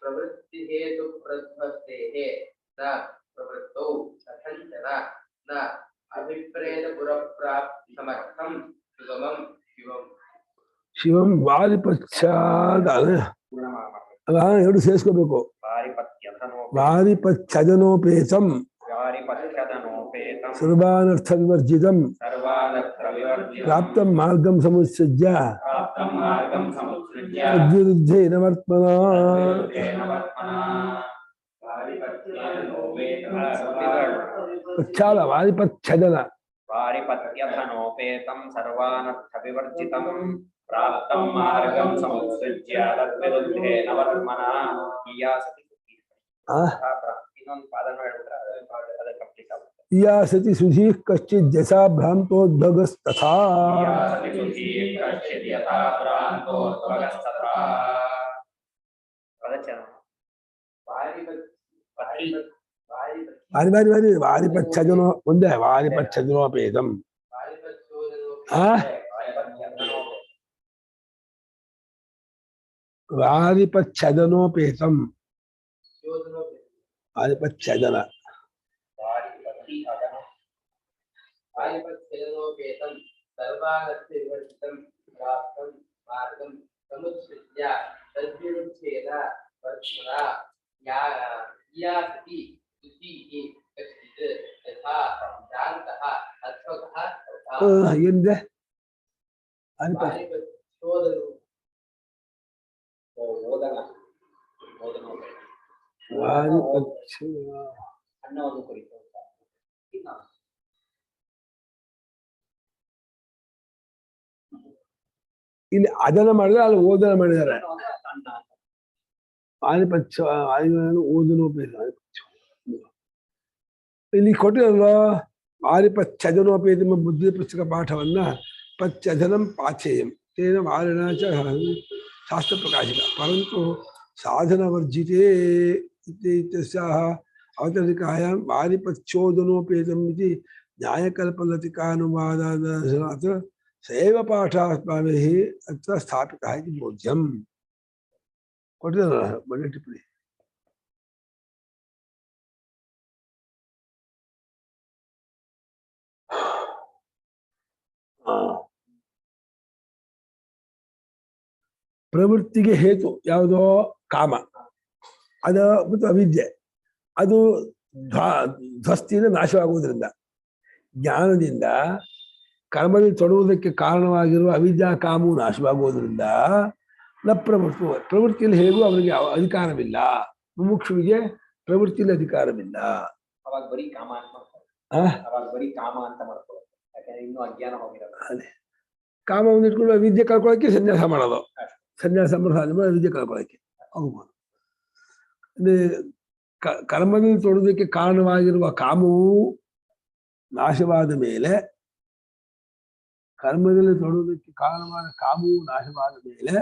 ಪ್ರವೃತ್ತಿ ಹೇತು ಪ್ರಧ್ವಸ್ತೇಃ ನ ಪ್ರವೃತ್ತೌ ಕಥಂಚನ ನ ಅಭಿಪ್ರೇತ ಪುರಪ್ರಾಪ್ತಿ ಸಮರ್ಥಂ ಸುಗಮಂ ಶಿವಂ. ಶಿವಂ ವಾರಿಪಚ್ಛಾದ ಅಲ್ಲ, ಎರಡು ಸೇರಿಸ್ಕೋಬೇಕು. ವಾರಿಪಚ್ಛದನೋಪೇತಂ ಸರ್ವಾನರ್ಥ ವಿವರ್ಜಿತಂ ಪ್ರಾಪ್ತಂ ಮಾರ್ಗಂ ಸಮುತ್ಸಜ್ಯ ತದ್ವಿರುದ್ಧೇನ ವರ್ತಮನಾ. ಪಚ್ಛಾದ ವಾರಿಪಚ್ಛದನ ವಾರಿಪತ್ಯಥನೋಪೇತಂ ಸರ್ವಾನರ್ಥ ವಿವರ್ಜಿತಂ ಪ್ರಾಪ್ತಂ ಮಾರ್ಗಂ ಸಮುತ್ಸೃಜ್ಯ ತದ್ವಿರುದ್ಧೇನ ವರ್ತ್ಮನಾ ಇಯಾಸತಿ ಇನ್ನೊಂದು ಪಾದನ ಹೇಳ್ಬಿಟ್ರೆ ಅದು ಕಂಪ್ಲೀಟ್ ಆಗುತ್ತೆ. ಇಯಾಸತಿ ಸುಧೀಃ ಕಶ್ಚಿತ್ ಯಥಾ ಭ್ರಾಂತೋದ್ಭಗಸ್ತಥಾ. ಇಯಾಸತಿ ಸುಧೀಃ ಕಶ್ಚಿತ್ ಯಥಾ ಭ್ರಾಂತೋದ್ಭಗಸ್ತಥಾ. ವದಚನ ವಾರಿಪಚ್ಛಜನೋ ಒಂದೇ ವಾರಿಪಚ್ಛಜನೋಪೇತಂ. ವಾರಿಪಚ್ಛದನೋಪೇತಂ ವಾರಿಪಚ್ಛದನ वारिपच्छेदनोपेतं सर्वागस्य विवर्जितं प्राप्तं मार्गं समुत्सृज्य तद्विरुद्धेन वर्त्मना इयासति सुधीः कश्चित् यथा भ्रान्तः अध्वगः तथा. ಏನಿದೆ वारिपच्छोदनो ಓದನ ಅನ್ನವನ್ನು ಕುರಿತು ಇಲ್ಲಿ ಅದನ್ನ ಮಾಡಿದ್ರೆ ಅಲ್ಲಿ ಓದನ ಮಾಡಿದ್ದಾರೆ. ವಾರಿಪಚ್ಚ ಓದನೋಪೇತ ಇಲ್ಲಿ ಕೊಟ್ಟಿರಲ್ಲ ವಾರಿಪಚ್ಛದನೋಪೇತ ಬುದ್ಧಿ ಪುಸ್ತಕ ಪಾಠವನ್ನ ಪಚ್ಛದನಂ ಪಾಚೇಯಂ ತೇನ ವಾರಿಣ ಚ ಶಾಸ್ತ್ರ ಪ್ರಕಾಶಿಕ ಪರಂತು ಸಾಧನವರ್ಜಿತೆ ಇತ್ಯಸ್ಯಾಹ ಅವತರಿಕಾಯಾಂ ವಾರಿಪಚ್ಛೋದನೋಪೇತಂ ಇತಿ ನ್ಯಾಯಕಲ್ಪಲತಿಕಾನುವಾದಾತ್ ಸೈವ ಪಾಠಾಸ್ಮಾಭಿಃ ಅತ್ರ ಸ್ಥಾಪಿತಃ ಇತಿ ಬೋಧ್ಯಂ. ಕೊಟ್ಟಿರಲ್ಲ ಒಳ್ಳೆ ಟಿಪ್ಪಣಿ. ಪ್ರವೃತ್ತಿಗೆ ಹೇತು ಯಾವುದೋ ಕಾಮ, ಅದ ಮತ್ತು ಅವಿದ್ಯೆ, ಅದು ಧ್ವಸ್ತಿಯಿಂದ ನಾಶವಾಗುವುದರಿಂದ ಜ್ಞಾನದಿಂದ ಕರ್ಮದಲ್ಲಿ ತೊಡುವುದಕ್ಕೆ ಕಾರಣವಾಗಿರುವ ಅವಿದ್ಯಾ ಕಾಮವು ನಾಶವಾಗುವುದರಿಂದ ನ ಪ್ರವೃತ್ತಿಯಲ್ಲಿ ಹೇಗೂ ಅವರಿಗೆ ಅಧಿಕಾರವಿಲ್ಲ. ಮುಮುಕ್ಷುವಿಗೆ ಪ್ರವೃತ್ತಿಯಲ್ಲಿ ಅಧಿಕಾರವಿಲ್ಲ. ಅವಾಗ ಬರೀ ಕಾಮ ಅಂತ ಮಾಡ್ತಾರೆ. ಅವಾಗ ಬರೀ ಕಾಮ ಅಂತ ಮಾಡ್ಕೊಳ್ಳೋದು, ಯಾಕಂದ್ರೆ ಇನ್ನೂ ಅಜ್ಞಾನ ಹೋಗಿರಲ್ಲ. ಅದೇ ಕಾಮವನ್ನು ಇಟ್ಕೊಂಡು ವಿದ್ಯೆ ಕಳ್ಕೊಳ್ಳೋಕೆ ಸನ್ಯಾಸ ಮಾಡೋದು, ಸನ್ಯಾಸ ಸಂಪ್ರದಾಯ ವಿದ್ಯೆ ಕಳ್ಕೊಳ್ಳೋಕೆ ಹೋಗ್ಬೋದು. ಕರ್ಮದಲ್ಲಿ ತೊಡುವುದಕ್ಕೆ ಕಾರಣವಾಗಿರುವ ಕಾಮವು ನಾಶವಾದ ಮೇಲೆ, ಕರ್ಮದಲ್ಲಿ ತೊಡುವುದಕ್ಕೆ ಕಾರಣವಾದ ಕಾಮವು ನಾಶವಾದ ಮೇಲೆ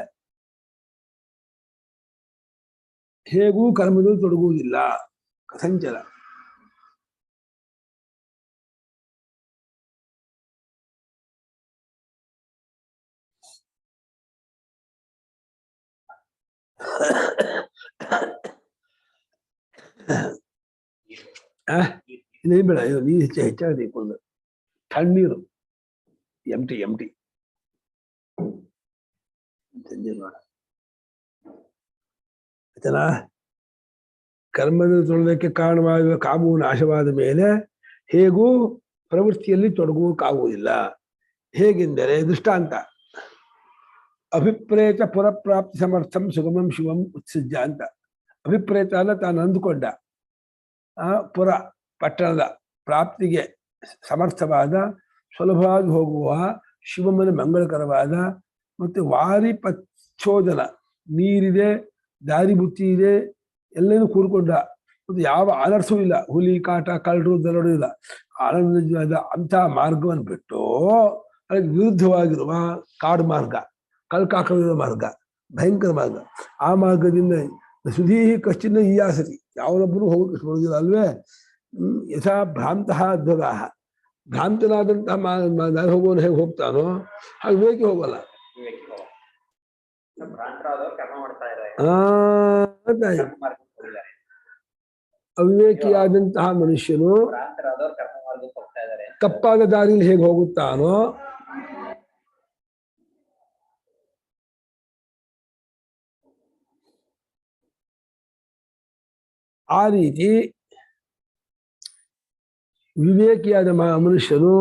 ಹೇಗೂ ಕರ್ಮದಲ್ಲಿ ತೊಡಗುವುದಿಲ್ಲ. ಕಥಂಚಲ ನೀರು ಬೇಡ, ನೀರು ಹೆಚ್ಚಾಗಿ ತೆಗೆದುಕೊಂಡು ತಣ್ಣೀರು ಎಂಟಿ ಬೇಡ ಆಯ್ತನಾ. ಕರ್ಮದಲ್ಲಿ ತೊಡೋದಕ್ಕೆ ಕಾರಣವಾಗಿರುವ ಕಾಮವು ನಾಶವಾದ ಮೇಲೆ ಹೇಗೂ ಪ್ರವೃತ್ತಿಯಲ್ಲಿ ತೊಡಗುವುದಕ್ಕಾಗುವುದಿಲ್ಲ. ಹೇಗೆಂದರೆ ದೃಷ್ಟಾಂತ, ಅಭಿಪ್ರೇತ ಪುರಪ್ರಾಪ್ತಿ ಸಮರ್ಥಂ ಸುಗಮಂ ಶಿವಂ ಉತ್ಸೃಜ್ಯ ಅಂತ. ಅಭಿಪ್ರೇತ ಅಲ್ಲ, ತಾನು ಅಂದುಕೊಂಡ ಪುರ ಪಟ್ಟಣದ ಪ್ರಾಪ್ತಿಗೆ ಸಮರ್ಥವಾದ, ಸುಲಭವಾಗಿ ಹೋಗುವ, ಶಿವಮನ ಮಂಗಳಕರವಾದ ಮತ್ತು ವಾರಿಪಚ್ಛೋದನ, ನೀರಿದೆ, ದಾರಿ ಬುತ್ತಿ ಇದೆ, ಎಲ್ಲನೂ ಕೂರ್ಕೊಂಡ, ಮತ್ತು ಯಾವ ಅನರ್ಥವೂ ಇಲ್ಲ, ಹುಲಿ ಕಾಟ ಕಳ್ಳರು ದರೋಡು ಇಲ್ಲ, ಆನಂದವಾದ ಅಂತಹ ಮಾರ್ಗವನ್ನು ಬಿಟ್ಟು ಅದಕ್ಕೆ ವಿರುದ್ಧವಾಗಿರುವ ಕಾಡು ಮಾರ್ಗ, ಕಲ್ಕಾಕವಿರುವ ಮಾರ್ಗ, ಭಯಂಕರ ಮಾರ್ಗ, ಆ ಮಾರ್ಗದಿಂದ ಸುಧೀಹಿ ಕಶ್ಚಿನ್ನ ಇಯಾಸತಿ, ಯಾವನೊಬ್ಬರು ಹೋಗಕ್ಕೆ ಬರುವುದಿಲ್ಲ ಅಲ್ವೇ. ಯಥಾ ಭ್ರಾಂತಃ ಅಧ್ವಗಾಹ, ಭ್ರಾಂತನಾದಂತಹ ಹೋಗೋನು ಹೇಗೆ ಹೋಗ್ತಾನೋ ಹಾಗೆ ವಿವೇಕಿ ಹೋಗಲ್ಲ. ಅವಿವೇಕಿಯಾದಂತಹ ಮನುಷ್ಯನು ತಪ್ಪಾದ ದಾರಿಯಲ್ಲಿ ಹೇಗೆ ಹೋಗುತ್ತಾನೋ ಆ ರೀತಿ ವಿವೇಕಿಯಾದ ಮನುಷ್ಯನು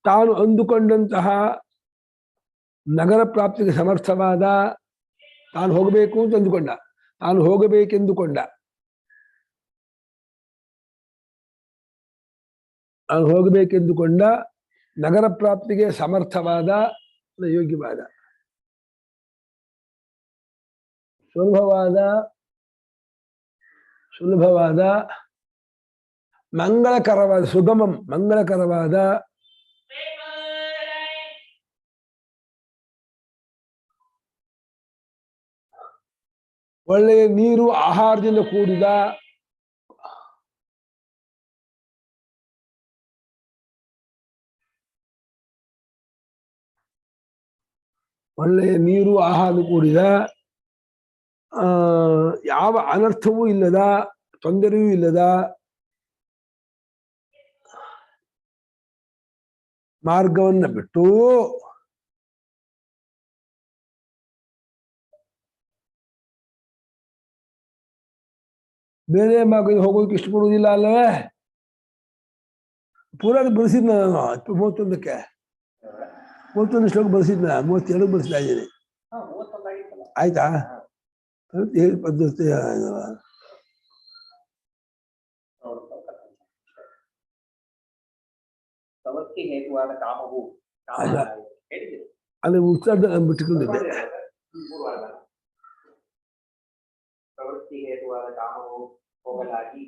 ತಾನು ಅಂದುಕೊಂಡಂತಹ ನಗರ ಪ್ರಾಪ್ತಿಗೆ ಸಮರ್ಥವಾದ, ತಾನು ಹೋಗಬೇಕು ಅಂತ ಅಂದುಕೊಂಡ, ತಾನು ಹೋಗಬೇಕೆಂದುಕೊಂಡ ಅವನು ಹೋಗಬೇಕೆಂದುಕೊಂಡ ನಗರ ಪ್ರಾಪ್ತಿಗೆ ಸಮರ್ಥವಾದ ಯೋಗ್ಯವಾದ ಸುಲಭವಾದ ಮಂಗಳಕರವಾದ ಸುಗಮಂ ಮಂಗಳಕರವಾದ ಒಳ್ಳೆಯ ನೀರು ಆಹಾರದಿಂದ ಕೂಡಿದ ಯಾವ ಅನರ್ಥವೂ ಇಲ್ಲದ ತೊಂದರೆಯೂ ಇಲ್ಲದ ಮಾರ್ಗವನ್ನ ಬಿಟ್ಟು ಬೇರೆ ಮಾರ್ಗ ಹೋಗೋದಕ್ಕೆ ಇಷ್ಟಪಡುವುದಿಲ್ಲ ಅಲ್ಲವೇ? ಪೂರ ಬರೆಸಿದ್ನ ನಾನು 31ಕ್ಕೆ 31 ಶ್ಲೋಕ ಬರೆಸಿದ್ನ 32 ಬರೆಸ್ತಾ ಇದ್ದೀನಿ. ಆಯ್ತಾ? ಹೇಳಿ ಪದ್ಧತಿ ಪ್ರವೃತ್ತಿ ಹೇತುವಾದ ಕಾಮವು ಅಲ್ಲಿ ಉತ್ಸಾಹ ಬಿಟ್ಟುಕೊಂಡಿದ್ದೆ. ಪ್ರವೃತ್ತಿ ಹೇತುವಾದ ಕಾಮವು ಹೋಗಲಾಗಿ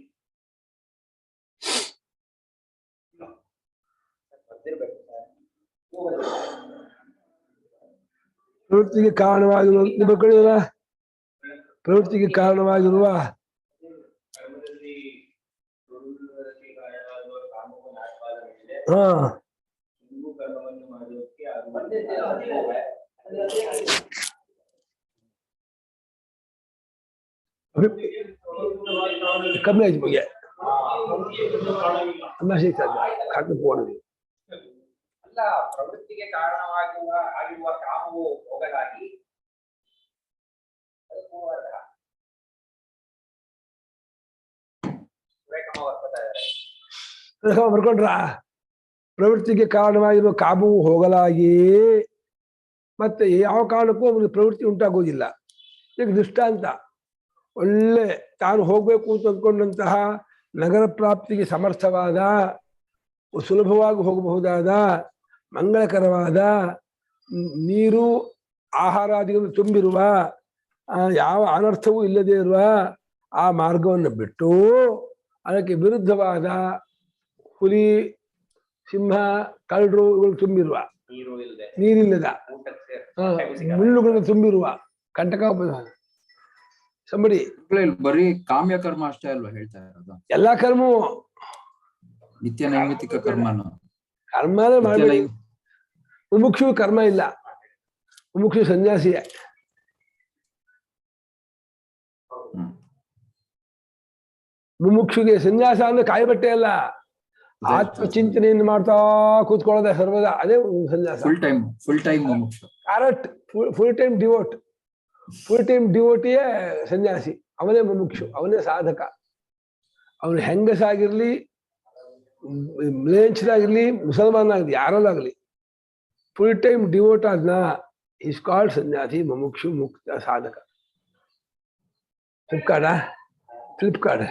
ಪ್ರವೃತ್ತಿಗೆ ಕಾರಣವಾಗಿರುವ ಕಮ್ಮಿ ಆಯ್ತು ಬಗ್ಗೆ ಅಲ್ಲ, ಪ್ರವೃತ್ತಿಗೆ ಆಗಿರುವ ಕಾಮವು ಹೋಗಲಾಗಿ ಬರ್ಕೊಂಡ್ರ ಪ್ರವೃತ್ತಿಗೆ ಕಾರಣವಾಗಿರುವ ಕಾಮವು ಹೋಗಲಾಗಿ ಮತ್ತೆ ಯಾವ ಕಾರಣಕ್ಕೂ ಅವನಿಗೆ ಪ್ರವೃತ್ತಿ ಉಂಟಾಗೋದಿಲ್ಲ. ಈಗ ದೃಷ್ಟಾಂತ, ಒಳ್ಳೆ ತಾನು ಹೋಗ್ಬೇಕು ಅಂತ ಅಂದ್ಕೊಂಡಂತಹ ನಗರ ಪ್ರಾಪ್ತಿಗೆ ಸಮರ್ಥವಾದ ಸುಲಭವಾಗಿ ಹೋಗಬಹುದಾದ ಮಂಗಳಕರವಾದ ನೀರು ಆಹಾರಾದಿಗಳು ತುಂಬಿರುವ ಯಾವ ಅನರ್ಥವೂ ಇಲ್ಲದೆ ಇರುವ ಆ ಮಾರ್ಗವನ್ನು ಬಿಟ್ಟು ಅದಕ್ಕೆ ವಿರುದ್ಧವಾದ ಹುಲಿ ಸಿಂಹ ಕಳ್ಳರು ಇವುಗಳು ತುಂಬಿರುವ ನೀರಿಲ್ಲದ ಮುಳ್ಳುಗಳನ್ನು ತುಂಬಿರುವ ಕಂಟಕ ಸಂಬಡಿ ಬರೀ ಕಾಮ್ಯ ಕರ್ಮ ಅಷ್ಟೇ ಅಲ್ವಾ ಹೇಳ್ತಾ ಇರೋದು? ಎಲ್ಲಾ ಕರ್ಮವು ನಿತ್ಯ ನೈಮಿತ್ತಿಕ ಕರ್ಮನು ಕರ್ಮನೇ ಮಾಡಬೇಕು. ಮುಮುಕ್ಷು ಕರ್ಮ ಇಲ್ಲ, ಮುಮುಕ್ಷು ಸನ್ಯಾಸಿಯೇ. ಮುಮುಕ್ಷುಗೆ ಸನ್ಯಾಸ ಅಂದ್ರೆ ಕಾಯಿಬಟ್ಟೆ ಅಲ್ಲ, ಆತ್ಮಚಿಂತನೆಯನ್ನು ಮಾಡ್ತಾ ಕೂತ್ಕೊಳ್ಳೋದೆ ಸರ್ವದ, ಅದೇ ಸನ್ಯಾಸ. ಫುಲ್ ಟೈಮ್ ಮುಮುಕ್ಷು. ಕರೆಕ್ಟ್. ಫುಲ್ ಟೈಮ್ ಡಿವೋಟಿಯೇ ಸನ್ಯಾಸಿ, ಅವನೇ ಮುಮುಕ್ಷು, ಅವನೇ ಸಾಧಕ. ಅವನು ಹೆಂಗಸಾಗಿರ್ಲಿ, ಮ್ಲೇಚ್ಛನಾಗಿರ್ಲಿ, ಮುಸಲ್ಮಾನಾಗ್ಲಿ, ಯಾರಲ್ಲಾಗ್ಲಿ ಫುಲ್ ಟೈಮ್ ಡಿವೋಟ್ ಆದ್ನ ಇಸ್ ಕಾಲ್ಡ್ ಸನ್ಯಾಸಿ, ಮುಮುಕ್ಷು, ಮುಕ್ತ ಸಾಧಕ. ಫ್ಲಿಪ್ಕಾರ್ಟ್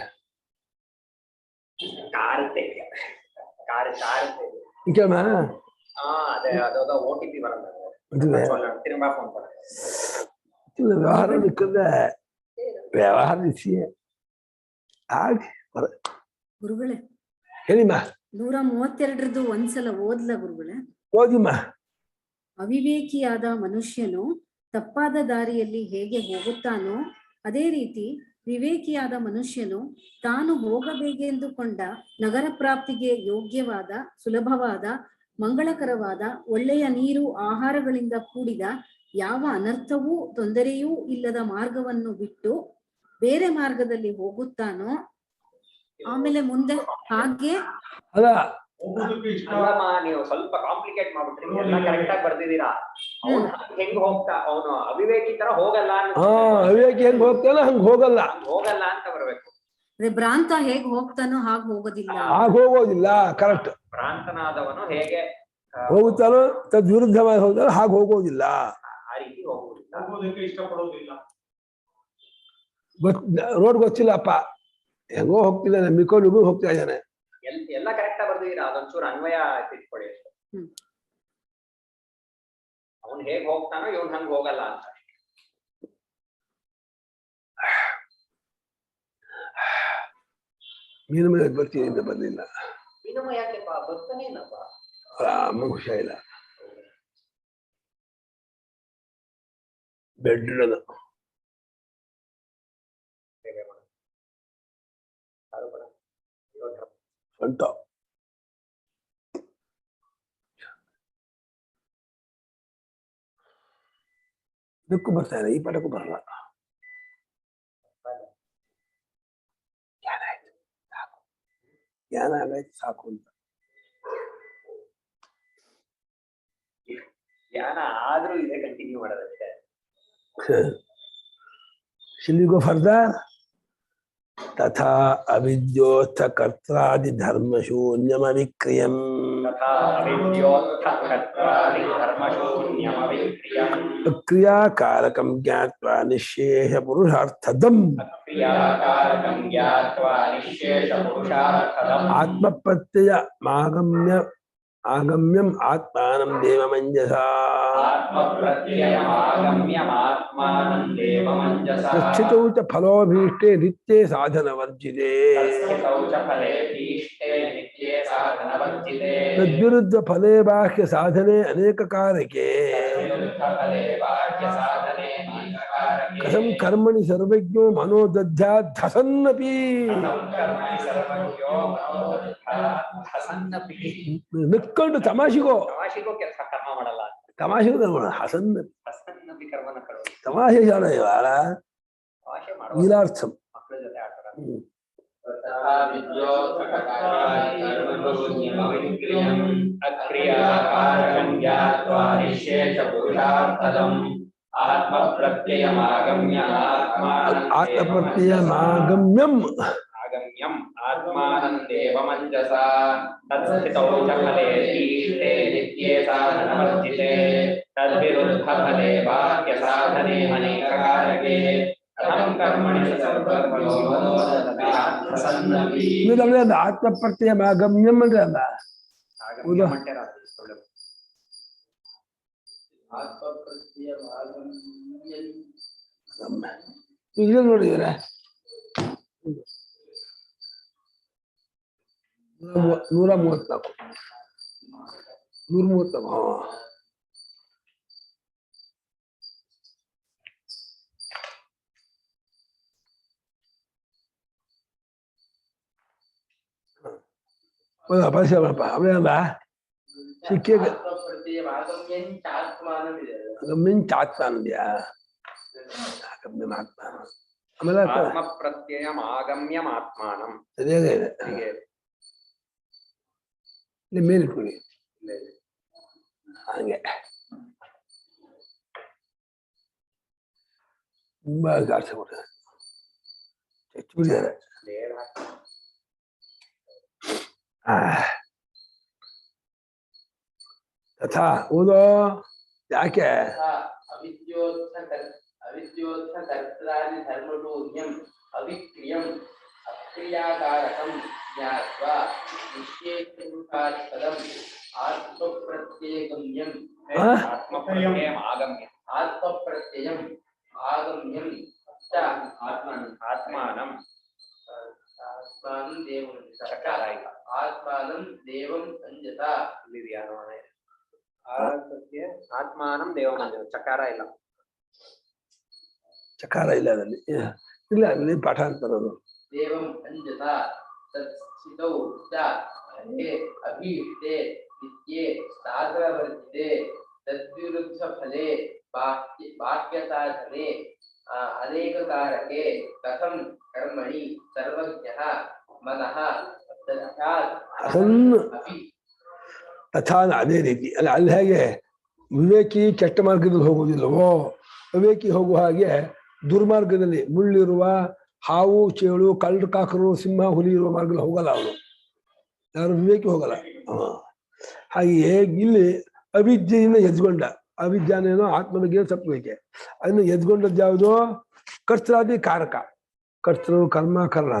ವ್ಯವಹಾರ ವ್ಯವಹಾರ ಗುರುಗಳೇ, ಹೇಳಿಮ್ಮ 132 ಒಂದ್ಸಲ ಓದ್ಲ ಗುರುಗಳೇ? ಓದಿಮ್ಮ. ಅವಿವೇಕಿಯಾದ ಮನುಷ್ಯನು ತಪ್ಪಾದ ದಾರಿಯಲ್ಲಿ ಹೇಗೆ ಹೋಗುತ್ತಾನೋ ಅದೇ ರೀತಿ ವಿವೇಕಿಯಾದ ಮನುಷ್ಯನು ತಾನು ಹೋಗಬೇಕೆಂದುಕೊಂಡ ನಗರ ಪ್ರಾಪ್ತಿಗೆ ಯೋಗ್ಯವಾದ, ಸುಲಭವಾದ, ಮಂಗಳಕರವಾದ, ಒಳ್ಳೆಯ ನೀರು ಆಹಾರಗಳಿಂದ ಕೂಡಿದ ಯಾವ ಅನರ್ಥವೂ ತೊಂದರೆಯೂ ಇಲ್ಲದ ಮಾರ್ಗವನ್ನು ಬಿಟ್ಟು ಬೇರೆ ಮಾರ್ಗದಲ್ಲಿ ಹೋಗುತ್ತಾನೋ ಆಮೇಲೆ ಮುಂದೆ ಹಾಗೆ ಅಲ್ಲಮ್ಮ, ನೀವು ಸ್ವಲ್ಪ ಕಾಂಪ್ಲಿಕೇಟ್ ಮಾಡ್ಬಿಟ್ರಿ. ಎಲ್ಲ ಕರೆಕ್ಟ್ ಆಗಿ ಬರ್ದಿದ್ದೀರಾ. ಅವನು ಹೆಂಗ್ ಹೋಗ್ತಾ, ಅವನು ಅವಿವೇಕಿ ತರ ಹೋಗಲ್ಲ. ಅವಿವೇಕಿ ಹೆಂಗ್ ಹೋಗ್ತಾನೋ ಹಂಗ್ ಹೋಗಲ್ಲ ಅಂತ ಬರ್ಬೇಕು. ಅದೇ ಭ್ರಾಂತ ಹೇಗ್ ಹೋಗ್ತಾನೋ ಹಾಗೆ ಹೋಗೋದಿಲ್ಲ. ಕರೆಕ್ಟ್. ಭ್ರಾಂತನಾದವನು ಹೇಗೆ ಹೋಗುತ್ತಾನೋ ತದ್ವಿರುದ್ಧವಾಗಿ ಹೋಗ್ತಾನೋ ಹಾಗೆ ಹೋಗೋದಿಲ್ಲ. ಆ ರೀತಿ ಹೋಗುವುದಿಲ್ಲ, ಇಷ್ಟಪಡೋದಿಲ್ಲ. ರೋಡ್ ಗೊತ್ತಿಲ್ಲಪ್ಪ, ಹೆಂಗೋ ಹೋಗ್ತಿದ್ದಾನೆ, ಮಿಕ್ಕೋಲಿಗೂ ಹೋಗ್ತಾ ಇದ್ದಾನೆ. ಎಲ್ಲ ಕರೆಕ್ಟ್ ಆಗಿ ಬರ್ದಿರ ಅದೊಂಚೂರು ಅನ್ವಯ ತಿಳ್ಕೊಳ್ಳಿ ಅಷ್ಟೇ. ಹ್ಮ್. ಅವನ್ ಹೇಗ್ ಹೋಗ್ತಾನೋ ಇವನ್ ಹಂಗ್ ಹೋಗಲ್ಲ ಅಂತ. ಮೀನು ಮನೆ ಬರ್ತೀನಿ ಅಂತ ಬಂದಿಲ್ಲ. ಇನ್ನೊಮ್ಮ ಯಾಕೆಪ್ಪ ಬರ್ತಾನೇನಪ್ಪ? ಅಮ್ಮ ಹುಷಾರಿಲ್ಲ, ಬೆಡ್ ಸ್ವಂತ ಇದಕ್ಕೂ ಬರ್ತಾರೆ, ಈ ಪಾಠಕ್ಕೂ ಬರಲ್ಲ. ಜ್ಞಾನ ಆಗೈತೆ ಸಾಕು ಅಂತ. ಜ್ಞಾನ ಆದ್ರೂ ಇದೇ continue ಮಾಡೋದಷ್ಟೇ. Shall we go further? तथा अविद्योत्थ कर्त्रादि धर्म शून्यम विक्रियम् क्रियाकारकं ज्ञात्वा निःशेष पुरुषार्थदम् आत्मप्रत्यय आगम्यम आत्मानं देवमंजसा स्थितौ च फलोभीष्टे नित्ये साधनवर्जिते तद्विरुद्ध फले बाह्य साधने अनेक कारके कथं कर्मणि सर्वज्ञो मनोदध्याद्धसन्नपि ನಿಕ್ಕೊಂಡು ತಮಾಷೆಗೋ ಕರ್ಮ ಮಾಡಲ್ಲ, ತಮಾಷೆಗೂ ಕರ್ಮ ಹಸನ್ನ ಕರ್ಮನ ತಮಾಷೆ ಜಾಣ ಇವಾಳ ನೀಲಾರ್ಥಂ ಮಕ್ಕಳ ಜೊತೆ ಆಡ್ತಾರೆ. ಆತ್ಮಪ್ರತ್ಯಯಮಾಗಮ್ಯಂ आगम्यम आत्मानं देवमंजसा तत्स्थितौ च फले तीष्टे नित्ये साधनवर्जिते तद्विरुद्ध फले बाह्य साधने अनेककारके कथं कर्मणि सर्वफलो मनोदध्याद्धसन्नपि ಆತ್ಮಪ್ರತ್ಯಯಮಾಗಮ್ಯಂ ಅಂದ್ರೆ ಅಲ್ಲ आगम्यम అంటే ರಾತ್ರಿ ಸುಳ್ಳು. ಈಗ ನೋಡಿದ್ರೆ 134 ಪರಿಸರಪ್ಪ ಅವೇನಲ್ಲ ಸಿಕ್ಕೇ ಮಿಂಚಾತ್ಮಾನಂದ್ಯಾ ಆಮೇಲೆ ಆತ್ಮ ಪ್ರತ್ಯಯ ಆಗಮ್ಯಂ ಆತ್ಮಾನಂ ಸರಿಯಾಗೇ ಇದೆ. ಮೇಲಿಟ್ಕೊಳ್ಳಿ ಹಂಗೆ ತುಂಬಾ ಗಾಡ್ಸ ಕೊಡ್ತಾರೆ, ಹೆಚ್ಚುಬಿಟ್ಟಿದ್ದಾರೆ. ತಥಾ ಓದೋ ಯಾಕೆ अविद्योत्थ कर्त्रादि धर्मशून्यम् अविक्रियम् अक्रियाकारकं ज्ञात्वा निश्चेतुकार्पदम् आत्मप्रत्ययगम्यम् आत्मप्रत्ययम् आगम्यम् च आत्मानं देवं चकाराय आत्मानं देवं अंजता आत्मानं देवं चकार ಇಲ್ಲ, ಚಕಾರ ಇಲ್ಲ ಅದರಲ್ಲಿ, ಇಲ್ಲ ಅಲ್ಲಿ ಪಾಠ ಅಂತಾರದು. ದೇವಂ ಅಂಜತಾ ತತ್ಸ್ಥಿತೌ ಚ ಫಲೇ ಅಭೀಷ್ಟೆ ನಿತ್ಯೇ ಸಾಧನವರ್ಜಿತೆ ತದ್ವಿರುದ್ಧ ಫಲೇ ಬಾಹ್ಯ ಸಾಧನೆ ಅನೇಕ ಕಾರಕೆ ಕಥಂ ಕರ್ಮಣಿ ಸರ್ವಜ್ಞಃ ಮನಃ ತಥಾ ಅದೇ ರೀತಿ ಅಲ್ಲ, ಅಲ್ಲಿ ಹೇಗೆ ವಿವೇಕಿ ಕೆಟ್ಟ ಮಾರ್ಗದಲ್ಲಿ ಹೋಗುವುದಿಲ್ಲವೋ ವಿವೇಕಿ ಹೋಗುವ ಹಾಗೆ ದುರ್ಮಾರ್ಗದಲ್ಲಿ ಮುಳ್ಳಿರುವ ಹಾವು ಚೇಳು ಕಳ್ಳು ಕಾಕರು ಸಿಂಹ ಹುಲಿ ಇರುವ ಮಾರ್ಗದಲ್ಲಿ ಹೋಗಲ್ಲ ಅವನು, ಯಾರು ವಿವೇಕಿ ಹೋಗಲ್ಲ. ಹಾಗೆಯೇ ಇಲ್ಲಿ ಅವಿದ್ಯೆಯಿಂದ ಎದ್ಕೊಂಡ, ಅವಿದ್ಯಾನೇನೋ ಆತ್ಮ ಬಗ್ಗೆ ಸತ್ವಕ್ಕೆ ಅದನ್ನು ಎದ್ಕೊಂಡದ್ದು ಯಾವುದೋ ಕರ್ತೃಾದಿ ಕಾರಕ, ಕರ್ತೃ ಕರ್ಮ ಕರ್ಣ,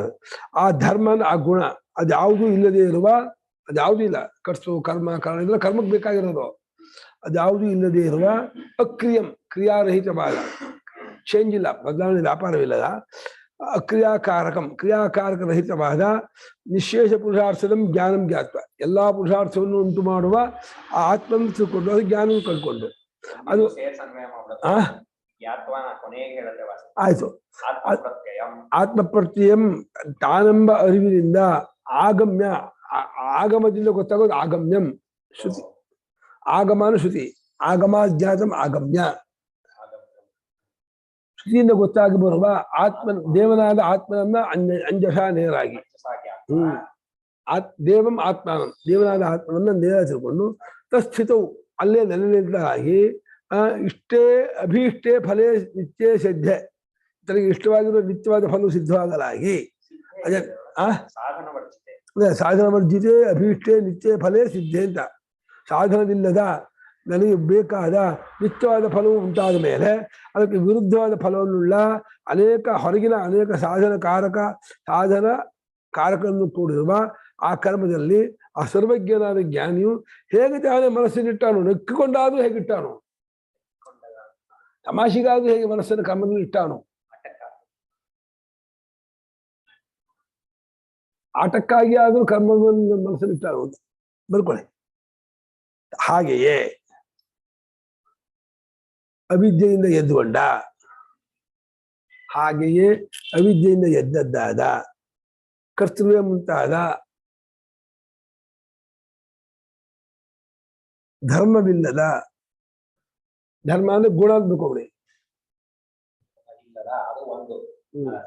ಆ ಧರ್ಮ ಆ ಗುಣ ಅದು ಯಾವುದೂ ಇಲ್ಲದೆ ಇರುವ ಅದ್ಯಾವುದೂ ಇಲ್ಲ. ಕರ್ಸು ಕರ್ಮ ಕಾರಣ ಇದೆಲ್ಲ ಕರ್ಮಕ್ಕೆ ಬೇಕಾಗಿರೋದು. ಅದ್ಯಾವುದೂ ಇಲ್ಲದೆ ಇರುವ ಅಕ್ರಿಯಂ, ಕ್ರಿಯಾರಹಿತವಾದ, ಚೇಂಜ್ ಇಲ್ಲ, ಬದಲಾವಣೆ ವ್ಯಾಪಾರವಿಲ್ಲದ ಅಕ್ರಿಯಾಕಾರಕಂ, ಕ್ರಿಯಾಕಾರಕ ರಹಿತವಾದ ನಿಶೇಷ ಪುರುಷಾರ್ಥದಂ ಜ್ಞಾನಂ ಜ್ಞಾತ್ವ, ಎಲ್ಲಾ ಪುರುಷಾರ್ಥವನ್ನು ಉಂಟು ಮಾಡುವ ಆ ಆತ್ಮನ್ನು ತಿಳ್ಕೊಂಡು ಅದು ಜ್ಞಾನವನ್ನು ಕಳ್ಕೊಂಡು ಅದು ಆಯ್ತು. ಆತ್ಮಪ್ರತ್ಯಯಂ ತಾನೆಂಬ ಅರಿವಿನಿಂದ ಆಗಮ್ಯ, ಆಗಮದಿಂದ ಗೊತ್ತಾಗೋದು ಆಗಮ್ಯಂ. ಶ್ರುತಿ ಆಗಮಾನು ಶ್ರುತಿ, ಆಗಮಾಜ್ಞಾತಂ ಆಗಮ್ಯ. ಶ್ರುತಿಯಿಂದ ಗೊತ್ತಾಗಿ ಬರುವ ಆತ್ಮ ದೇವನಾದ ಆತ್ಮನನ್ನ ಅಂಜಸ ನೇರಾಗಿ ದೇವಂ ಆತ್ಮಾನಂ, ದೇವನಾದ ಆತ್ಮನನ್ನ ನೇರ ತಿಳ್ಕೊಂಡು ತಸ್ಥಿತವು ಅಲ್ಲೇ ನೆಲೆನಿಂದಾಗಿ ಇಷ್ಟೇ ಅಭೀಷ್ಟೇ ಫಲೇ ನಿತ್ಯ ಸಿದ್ಧೆ, ತನಗೆ ಇಷ್ಟವಾಗಿರೋ ನಿತ್ಯವಾದ ಫಲವು ಸಿದ್ಧವಾಗಲಾಗಿ ಅದೇ ಸಾಧನ ವರ್ಜಿತೆ ಅಭೀಷ್ಟೇ ನಿತ್ಯ ಫಲೇ ಸಿದ್ಧೆ ಅಂತ. ಸಾಧನವಿಲ್ಲದ ನನಗೆ ಬೇಕಾದ ನಿತ್ಯವಾದ ಫಲವು ಉಂಟಾದ ಮೇಲೆ ಅದಕ್ಕೆ ವಿರುದ್ಧವಾದ ಫಲವನ್ನುಳ್ಳ ಅನೇಕ ಹೊರಗಿನ ಅನೇಕ ಸಾಧನ ಕಾರಕಗಳನ್ನು ಕೂಡಿರುವ ಆ ಕರ್ಮದಲ್ಲಿ ಆ ಸರ್ವಜ್ಞನಾದ ಜ್ಞಾನಿಯು ಹೇಗೆ ತಾನೇ ಮನಸ್ಸಿನಿಟ್ಟಾನು, ನೆಕ್ಕಿಕೊಂಡಾದ್ರೂ ಹೇಗಿಟ್ಟಾನು, ತಮಾಷೆಗಾದ್ರೂ ಹೇಗೆ ಮನಸ್ಸನ್ನು ಕರ್ಮದಲ್ಲಿ ಇಟ್ಟಾನು, ಆಟಕ್ಕಾಗಿ ಆದ್ರೂ ಕರ್ಮವನ್ನು ಮನಸ್ಸನ್ನು ಇಟ್ಟಾನು ಅಂತ ಬರ್ಕೊಳ್ಳಿ. ಹಾಗೆಯೇ ಅವಿದ್ಯೆಯಿಂದ ಎದ್ದುಕೊಂಡ, ಹಾಗೆಯೇ ಅವಿದ್ಯೆಯಿಂದ ಎದ್ದದ್ದಾದ ಕರ್ತವ್ಯ ಮುಂತಾದ ಧರ್ಮವಿಲ್ಲದ, ಧರ್ಮ ಅಂದ್ರೆ ಗುಣ ಅಂತ ಬಿಡಿ, ಅದು ಒಂದು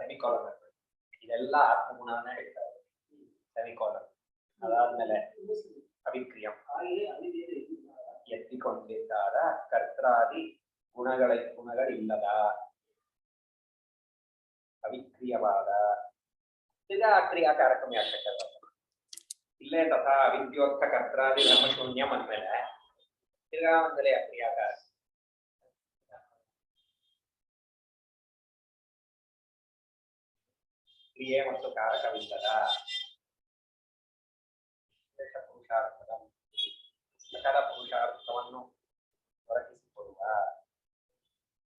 ಸೆಮಿಕಾಲನ್. ಇದೆಲ್ಲ ಆತ್ಮಗುಣವನ್ನ ಹೇಳ್ತಾರೆ ಸೆಮಿಕಾಲನ್. ಅದಾದ್ಮೇಲೆ ಅವಿಕ್ರಿಯಂ, ಎತ್ತಿಕೊಂಡಿದ್ದಾದ ಕರ್ತಾದಿ ಗುಣಗಳಿಲ್ಲದ ಅವಿಕ್ರಿಯವಾದ ಈಗ ಕ್ರಿಯಾಕಾರಕಂ ಯಾಕಂತ ಇಲ್ಲೇ ತಥಾ ಅವಿದ್ಯೋಕ್ತ ಕರ್ತಾದಿ ಧರ್ಮಶೂನ್ಯಂ ಅಂದ್ಮೇಲೆ ತಿರ್ಗಾ ಒಂದಲೇ ಅಕ್ರಿಯಾಕಾರ. ಕ್ರಿಯೆ ಮತ್ತು ಕಾರಕವಿಲ್ಲದ ಪುರುಷಾರ್ಥದ ಸಕಲ ಪುರುಷಾರ್ಥವನ್ನು ಹೊರಗಿಸಿಕೊಡುವ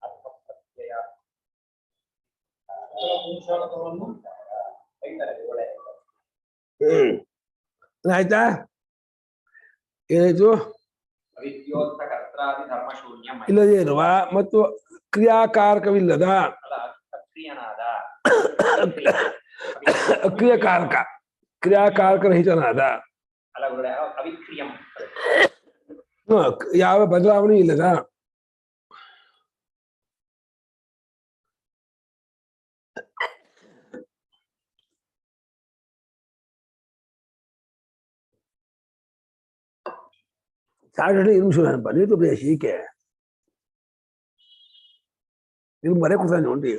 ಆತ್ಮಪ್ರತ್ಯಯ ಪುರುಷಾರ್ಥವನ್ನು ಆಯ್ತಾ? ಏನಾಯ್ತು? ಅವಿದ್ಯೋಕ್ತ ಕರ್ತಾದಿ ಧರ್ಮಶೂನ್ಯ ಇಲ್ಲದೇ ಇರುವ ಮತ್ತು ಕ್ರಿಯಾಕಾರಕವಿಲ್ಲದ ಅಕ್ರಿಯನಾದ ಅಕ್ರಿಯಕಾರಕ, ಕ್ರಿಯಾಕಾರಕರಹಿತನಾದ ಅವಿಕ್ರಿಯಂ, ಯಾವ ಬದಲಾವಣೆ ಇಲ್ಲದ ಸಾಧಾರಣ ನಿಮಿಷ ನೀತು ಶೀಕೆ ನೀವು ಮರೆ ಕೂತಾನೆ ಉಂಟು.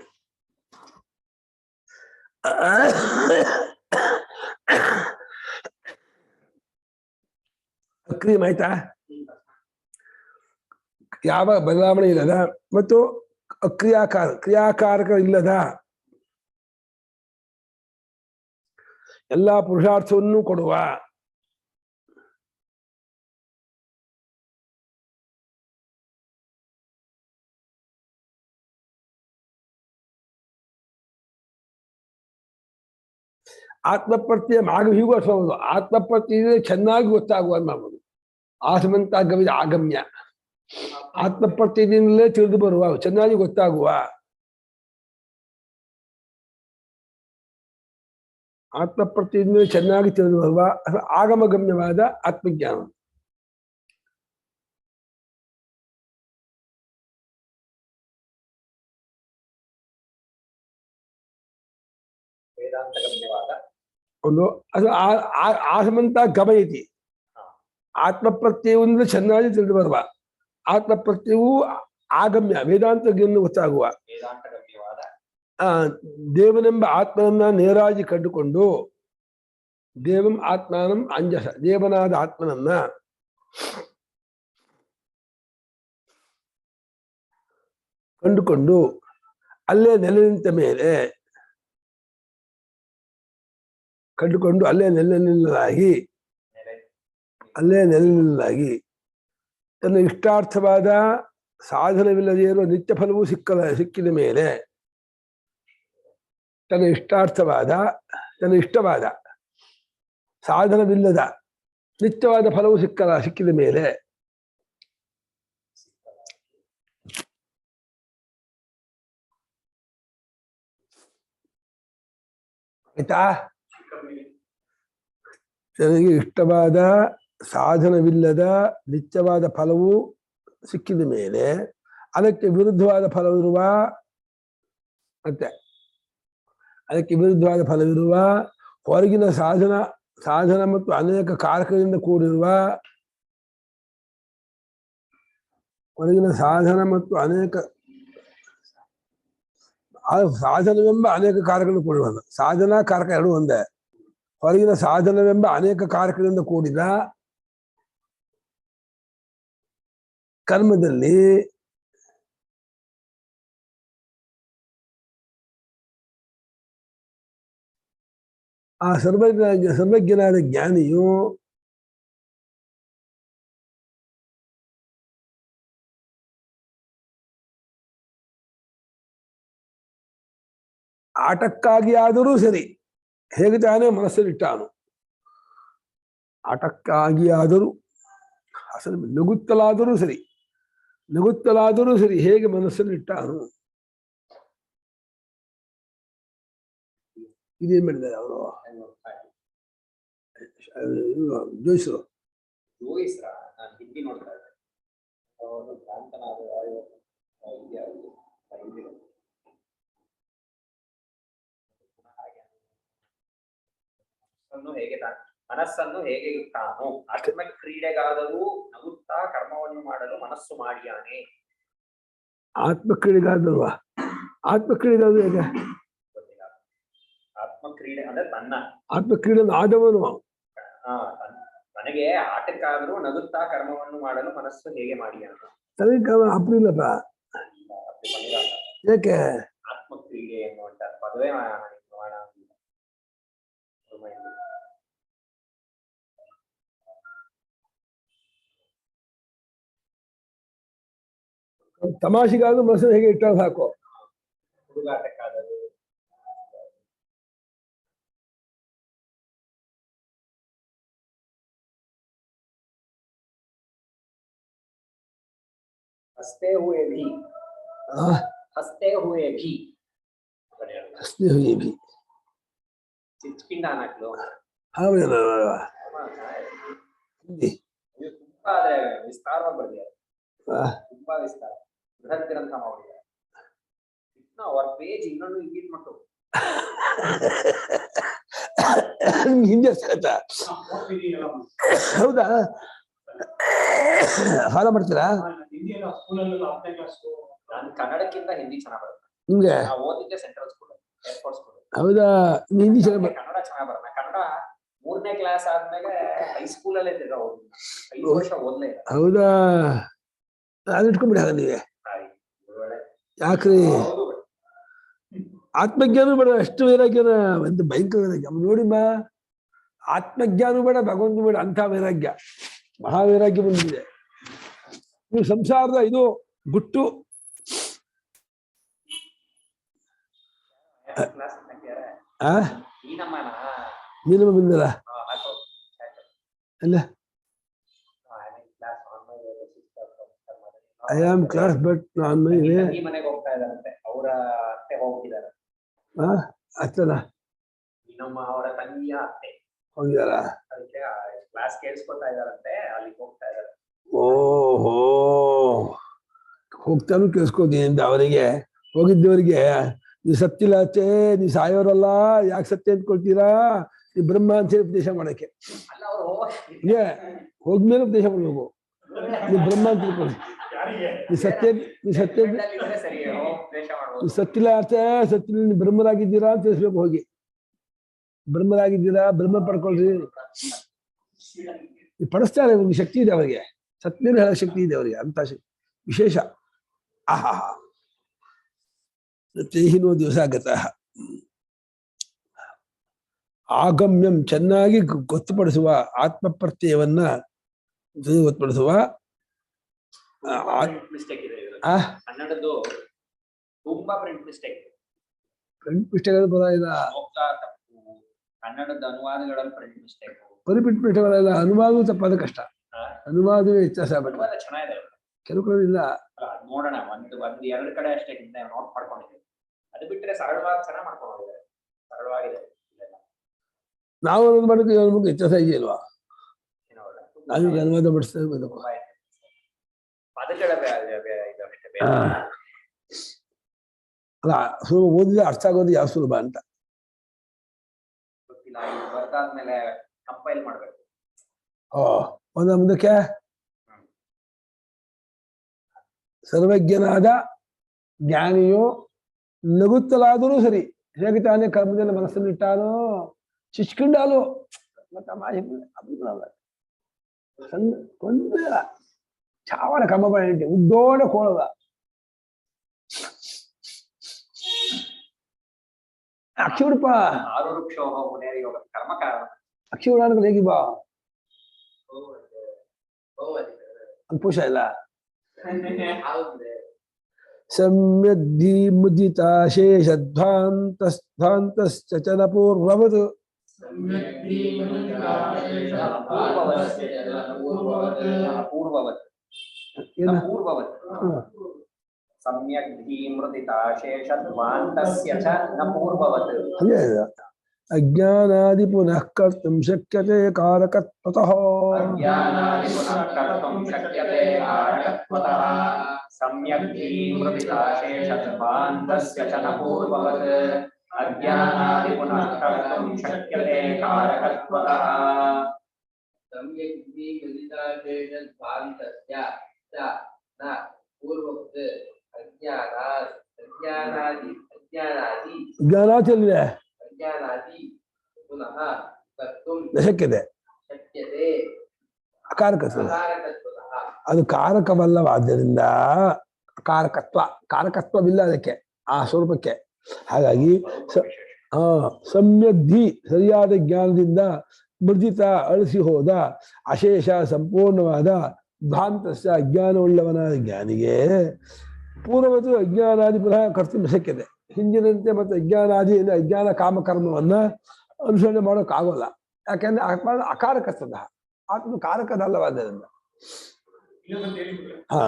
ಅಕ್ರಿಯಂ ಆಯ್ತಾ? ಯಾವ ಬದಲಾವಣೆ ಇಲ್ಲದ ಮತ್ತು ಕ್ರಿಯಾಕಾರಕ ಇಲ್ಲದ ಎಲ್ಲಾ ಪುರುಷಾರ್ಥವನ್ನು ಕೊಡುವ ಆತ್ಮಪ್ರತ್ಯಯ ಆಗ ಹೀಗೂ ಅರ್ಥಬಹುದು. ಆತ್ಮಪ್ರತ್ಯಯ ಚೆನ್ನಾಗಿ ಗೊತ್ತಾಗುವ ಮಾಡ್ಬೋದು. ಆಸಮಂತ ಆಗಮ್ಯ, ಆತ್ಮಪ್ರತ್ಯಯದಿಂದಲೇ ತಿಳಿದು ಬರುವ, ಚೆನ್ನಾಗಿ ಗೊತ್ತಾಗುವ, ಆತ್ಮಪ್ರತ್ಯಯದಿಂದಲೇ ಚೆನ್ನಾಗಿ ತಿಳಿದು ಬರುವ ಆಗಮಗಮ್ಯವಾದ ಆತ್ಮಜ್ಞಾನ. ವೇದಾಂತಗಮ್ಯವಾದ ಒಂದು ಅದು ಆಸಮಂತ ಗಮಯತಿ, ಆತ್ಮಪ್ರತ್ಯಯವನ್ನು ಚೆನ್ನಾಗಿ ತಿಳಿದು ಬರುವ, ಆತ್ಮಪ್ರತ್ಯಯವು ಆಗಮ್ಯ ವೇದಾಂತವನ್ನು ಗೊತ್ತಾಗುವ, ವೇದಾಂತಗಮ್ಯವಾದ ದೇವನೆಂಬ ಆತ್ಮನನ್ನ ನೇರಾಗಿ ಕಂಡುಕೊಂಡು, ದೇವಂ ಆತ್ಮಾನಂ ಅಂಜಸ, ದೇವನಾದ ಆತ್ಮನನ್ನ ಕಂಡುಕೊಂಡು ಅಲ್ಲೇ ನೆಲೆ ನಿಂತ ಮೇಲೆ ಕಂಡುಕೊಂಡು ಅಲ್ಲೇ ನೆಲೆ ನಿಲ್ಲಲಾಗಿ ಅಲ್ಲೇ ನೆಲೆಯಾಗಿ ತನ್ನ ಇಷ್ಟಾರ್ಥವಾದ ಸಾಧನವಿಲ್ಲದೆ ಇರುವ ನಿತ್ಯ ಫಲವೂ ಸಿಕ್ಕಿದ ಮೇಲೆ ತನ್ನ ಇಷ್ಟವಾದ ಸಾಧನವಿಲ್ಲದ ನಿತ್ಯವಾದ ಫಲವು ಸಿಕ್ಕಿದ ಮೇಲೆ ಆಯ್ತಾ, ತನಗೆ ಇಷ್ಟವಾದ ಸಾಧನವಿಲ್ಲದ ನಿತ್ಯವಾದ ಫಲವು ಸಿಕ್ಕಿದ ಮೇಲೆ ಅದಕ್ಕೆ ವಿರುದ್ಧವಾದ ಫಲವಿರುವ ಅದಕ್ಕೆ ವಿರುದ್ಧವಾದ ಫಲವಿರುವ ಹೊರಗಿನ ಸಾಧನ ಮತ್ತು ಅನೇಕ ಕಾರಕಗಳಿಂದ ಕೂಡಿರುವ ಸಾಧನವೆಂಬ ಅನೇಕ ಕಾರಕಗಳಿಂದ ಕೂಡಿರುವ ಸಾಧನ ಕಾರಕ ಎರಡು ಒಂದೇ. ಹೊರಗಿನ ಸಾಧನವೆಂಬ ಅನೇಕ ಕಾರಕಗಳಿಂದ ಕೂಡಿದ ಕರ್ಮದಲ್ಲಿ ಆ ಸರ್ವಜ್ಞನಾದ ಜ್ಞಾನಿಯು ಆಟಕ್ಕಾಗಿ ಆದರೂ ಸರಿ ಹೇಗೆ ತಾನೇ ಮನಸ್ಸಲ್ಲಿಟ್ಟಾನು, ಆಟಕ್ಕಾಗಿ ಆದರೂ ನಗುತ್ತಲಾದರೂ ಸರಿ ಹೇಗೆ ಮನಸ್ಸಲ್ಲಿಟ್ಟಾನು. ಇದೇನ್ ಮಾಡಿದ್ದಾರೆ ಅವರು ಜೋಯಿಸರು ನಾನು ಹಿಂದಿ ನೋಡ್ತಾ ಇದ್ದೆ. ಅವರು ಭ್ರಾಂತನಾದ ಮನಸ್ಸನ್ನು ಹೇಗೆ ಇಟ್ಟಾನು. ಆತ್ಮ ಕ್ರೀಡೆಗಾದರೂ ನಗುತ್ತಾ ಕರ್ಮವನ್ನು ಮಾಡಲು ಮನಸ್ಸು ಮಾಡಿಯಾನೆ. ಆತ್ಮಕ್ರೀಡೆಗಾದರೂ ಹೇಗೆ ಆತ್ಮಕ್ರೀಡೆ ಅಂದ್ರೆ ತನ್ನ ಆತ್ಮಕ್ರೀಡೆ ಆದವನು ನನಗೆ ಆಟಕ್ಕಾದರೂ ನಗುತ್ತಾ ಕರ್ಮವನ್ನು ಮಾಡಲು ಮನಸ್ಸು ಹೇಗೆ ಮಾಡಿಯಾನ. ಅಪ್ರಿಲ್ಲಪ್ಪ ಯಾಕೆ ಆತ್ಮಕ್ರೀಡೆ ಎನ್ನುವಂತ ಪದವೇ ತಮಾಷೆಗಾದ್ರೂ ಮನಸ್ಸನ್ನು ಹೇಗೆ ಇಟ್ಟಾಗ ಸಾಕು. ಹುಡುಗಾಟಕ್ಕಾದರೂ हंसते हुए भी ಚಿಚ್ಪಿಂಡಾನಕ್ಲು ತುಂಬಾ ಆದ್ರೆ ವಿಸ್ತಾರವಾಗಿ ಬರ್ದಿದ್ದಾರೆ. ತುಂಬಾ ವಿಸ್ತಾರ ಬೃಹತ್ ಗ್ರಂಥ ಮಾಡಿದ್ದಾರೆ. ಅವ್ರ ಪೇಜ್ ಇನ್ನೊಂದು ಇಂಗಿಟ್ ಮಟ್ಟು ಹಿಂದಿ ಹೌದಾ ಫಾಲೋ ಮಾಡ್ತೀರಾ? ನಾನು ಕನ್ನಡಕ್ಕಿಂತ ಹಿಂದಿ ಚೆನ್ನಾಗಿ ಬರುತ್ತೆ. ನಿಮ್ಗೆ ನಾವು ಓದಿದ್ದೆ ಸೆಂಟ್ರಲ್ ಸ್ಕೂಲ್, ಏರ್ಫೋರ್ಸ್ ಸ್ಕೂಲ್. ಹೌದಾ? ಹಿಂದಿ ಚೆನ್ನಾಗಿ ಕನ್ನಡ ಚೆನ್ನಾಗಿ ಬರುತ್ತೆ. ಕನ್ನಡ 3ನೇ ಕ್ಲಾಸ್ ಆದ್ಮೇಲೆ ಹೈಸ್ಕೂಲ್ ಅಲ್ಲೇ ತಿರ್ಗಾ ಓದಿಲ್ಲ, 5 ವರ್ಷ ಓದ್ಲೇ ಇಲ್ಲ. ಹೌದಾ? ಅದು ಇಟ್ಕೊಂಡ್ಬಿಡಿ ಹಾಗ ನೀವೇ. ಯಾಕ್ರಿ ಆತ್ಮಜ್ಞಾನ ಬೇಡ, ಅಷ್ಟು ವೈರಾಗ್ಯನ ಒಂದು ಭಯಂಕರ ವೈರಾಗ್ಯ ನೋಡಿಮ್ಮ. ಆತ್ಮಜ್ಞಾನ ಬೇಡ, ಭಗವಂತ ಬೇಡ, ಅಂತ ವೈರಾಗ್ಯ, ಮಹಾವೈರಾಗ್ಯ ಬಂದಿದೆ. ನೀವು ಸಂಸಾರದ ಇದು ಗುಟ್ಟು ನೀನಮ್ಮ ಬಂದಲ್ಲ ಅಲ್ಲ. ಐ ಆಮ್ ಕ್ಲಾಸ್ ಬಟ್ ನಾನು ಮನೆಗೆ ಹೋಗ್ತಾ ಇದಾರಂತೆ, ಅವರ ಅತ್ತೆ ಹೋಗ್ತಿದ್ದಾರೆ. ಅಷ್ಟಲ್ಲ, ನಮ್ಮ ಅವರ ತಂಗಿಯ ಅತ್ತೆ ಹೋಗಿದಾರ, ಅದಕ್ಕೆ ಕ್ಲಾಸ್ ಕೇಳಿಸ್ಕೊತಾ ಇದಾರಂತೆ, ಅಲ್ಲಿಗೆ ಹೋಗ್ತಾ ಇದಾರೆ. ಓಹೋ, ಹೋಗ್ತಾನು ಕೇಳಿಸ್ಕೋತೀನಿ ಅಂತ ಅವರಿಗೆ. ಹೋಗಿದ್ದವರಿಗೆ ನೀವು ಸತ್ತಿಲ್ಲ ಅಚ್ಚೆ, ನೀವು ಸಾಯೋರಲ್ಲ, ಯಾಕೆ ಸತ್ಯ ಅಂದ್ಕೊಳ್ತೀರಾ, ನೀವು ಬ್ರಹ್ಮ ಅಂತ ಹೇಳಿ ಉಪದೇಶ ಮಾಡಕ್ಕೆ. ಹೋದ್ಮೇಲೆ ಉಪದೇಶ ಮಾಡ್ಬೇಕು. ನೀವು ಬ್ರಹ್ಮ ಅಂತ ತಿಳ್ಕೊಳ್ಳಿ, ನೀವು ಸತ್ತಿಲ್ಲ ಅಷ್ಟೇ, ಸತ್ತಿಲ್ಲ, ನೀವು ಬ್ರಹ್ಮರಾಗಿದ್ದೀರಾ ಅಂತ ತಿಳಿಸ್ಬೇಕು. ಹೋಗಿ ಬ್ರಹ್ಮರಾಗಿದ್ದೀರಾ, ಬ್ರಹ್ಮ ಪಡ್ಕೊಳ್ರಿ. ಪಡಿಸ್ತಾರೆ, ಅವ್ರಿಗೆ ಶಕ್ತಿ ಇದೆ, ಅವರಿಗೆ ಸತ್ಮೇಲೆ ಹೇಳೋ ಶಕ್ತಿ ಇದೆ ಅವರಿಗೆ, ಅಂತ ವಿಶೇಷ. ಆಹಾ, ತೇಹಿನೋ ದಿವಸ ಗತಃ ಆಗಮ್ಯಂ, ಚೆನ್ನಾಗಿ ಗೊತ್ತುಪಡಿಸುವ ಆತ್ಮಪ್ರತ್ಯಯವನ್ನ ಗೊತ್ತುಪಡಿಸುವ ಮಿಸ್ಟೇಕ್ ಇದೆ ಇದ್ರಲ್ಲಿ. ಆ ಕನ್ನಡದ್ದು ತುಂಬಾ ಪ್ರಿಂಟ್ ಮಿಸ್ಟೇಕ್. ಪ್ರಿಂಟ್ ಮಿಸ್ಟೇಕ್ ಪದ ಇಲ್ಲ, ತಪ್ಪು, ಕನ್ನಡದ ಅನುವಾದಗಳಲ್ಲಿ ಪ್ರಿಂಟ್ ಮಿಸ್ಟೇಕ್. ಪರಿಪಿಟ್ ಮಿಸ್ಟೇಕ್ ಅನುವಾದವೂ ತಪ್ಪಾದ ಕಷ್ಟ, ಅನುವಾದವೇ ವ್ಯತ್ಯಾಸ ಆಗ್ಬೇಕು. ಅನುವಾದ ಚೆನ್ನಾಗಿದೆ, ಕೆಲವು ಕಡೆ ಇಲ್ಲ. ನೋಡೋಣ, ಒಂದ್ ಎರಡು ಕಡೆ ಅಷ್ಟೇ ಹಿಂದೆ ನೋಟ್ ಮಾಡ್ಕೊಂಡಿದ್ದೀವಿ. ಅದು ಬಿಟ್ಟರೆ ಸರಳವಾಗಿ ಚೆನ್ನಾಗಿ ಮಾಡ್ಕೊಂಡಿದ್ದಾರೆ, ಸರಳವಾಗಿದೆ. ನಾವು ಅನ್ನೋದು ಮಾಡೋದು ನಮ್ಗೆ ವ್ಯತ್ಯಾಸ ಇದೆಯಲ್ವಾ, ನಾವು ಅನುವಾದ ಪಡಿಸ್ತಾ ಇರ್ಬೇಕು. ಪದಗಳ ಇದು ಅಷ್ಟೇ ಬೇರೆ. ಅಲ್ಲ ಸುಲಭ ಓದಿದ್ರೆ ಅರ್ಥ ಆಗೋದು ಯಾವ ಸುಲಭ ಅಂತ ಗೊತ್ತಿಲ್ಲ. ಇದು ಬರ್ದಾದ್ಮೇಲೆ ಕಂಪೈಲ್ ಮಾಡ್ಬೇಕು. ಒಂದು ಮುಂದಕ್ಕೆ ಸರ್ವಜ್ಞನಾದ ಜ್ಞಾನಿಯು ನಗುತ್ತಲಾದರೂ ಸರಿ, ಹೇಗೆ ತಾನೇ ಕರ್ಮದಲ್ಲಿ ಮನಸ್ಸನ್ನಿಟ್ಟಾನೋ ಚಿಚ್ಕೊಂಡಾಲು ತೊಂದರೆ ಇಲ್ಲ. ಚಾವಣ ಕಮ್ಮ ಪಂಟಿ ಉದ್ದೋಡ ಕೋಳದ ಅಕ್ಷಿಬಿಡಪ್ಪ, ಆರು ಕ್ಷೋಭ ಮುನೇರಿ ಯೋಗ ಕರ್ಮಕಾರ ಅಕ್ಷಿಬಿಡ ಹೇಗಿ ಬಾ ಪುಷ ಇಲ್ಲ. ಸಮ್ಯಗ್ಧಿ ಮುದಿತ ಶೇಷಧ್ವಾಂತಶ್ಚನ ಪೂರ್ವವತ್ ಪೂರ್ವವತ್ ಸಮ್ಯಕ್ ಧೀಮೃದಿತಾ ಶೇಷಧ್ವಾಂತಸ್ಯ ಚ ನ ಪೂರ್ವವತ್. ಅದೇ ಅಜ್ಞಾನಾದಿ ಪುನಃ ಕರ್ತುಂ ಶಕ್ಯತೆ ಕಾರಕತ್ವತಃ. ಸಮ್ಯಕ್ ಧೀಮೃದಿತಾ ಶೇಷಧ್ವಾಂತಸ್ಯ ಚ ನ ಪೂರ್ವವತ್. ಅಜ್ಞಾನಾದಿ ಪುನಃ ಕರ್ತುಂ ಶಕ್ಯತೆ ಕಾರಕತ್ವತಃ. ಸಮ್ಯಕ್ ಧೀಮೃದಿತಾ ಶೇಷಧ್ವಾಂತಸ್ಯ ಚ ನ ಪೂರ್ವವತ್. ಜ್ಞಾನಾಚಲ್ಯ ಅಜ್ಞಾನಾದಿ ಪುನಃ ಕರ್ತುಂ ಶಕ್ಯತೆ ಶಕ್ಯತೆ ಅಕಾರಕತ್ವ. ಕಾರಕತ್ವತಃ. ಅದು ಕಾರಕವಲ್ಲವಾದ್ದರಿಂದ ಕಾರಕತ್ವವಿಲ್ಲ ಅದಕ್ಕೆ, ಆ ಸ್ವರೂಪಕ್ಕೆ. ಹಾಗಾಗಿ ಸಮ್ಯಗ್ಧಿ ಸರಿಯಾದ ಜ್ಞಾನದಿಂದ ಮೃದಿತ ಅಳಿಸಿ ಹೋದ ಅಶೇಷ ಸಂಪೂರ್ಣವಾದ ಭ್ರಾಂತಸ್ಯ ಅಜ್ಞಾನವುಳ್ಳವನಾದ ಜ್ಞಾನಿಗೆ ಪೂರ್ವವತ್ತು ಅಜ್ಞಾನಾದಿ ಪುನಃ ಕರ್ತವ್ಯ ಶಕ್ಯತೆ, ಹಿಂದಿನಂತೆ ಮತ್ತೆ ಅಜ್ಞಾನ ಕಾಮಕರ್ಮವನ್ನ ಅನುಸರಣೆ ಮಾಡೋಕ್ಕಾಗೋಲ್ಲ. ಯಾಕೆಂದ್ರೆ ಆತ್ಮ ಅಕಾರಕಸ್ತದ, ಆತ್ಮ ಕಾರಕದಲ್ಲವಾದ್ದರಿಂದ. ಹಾ,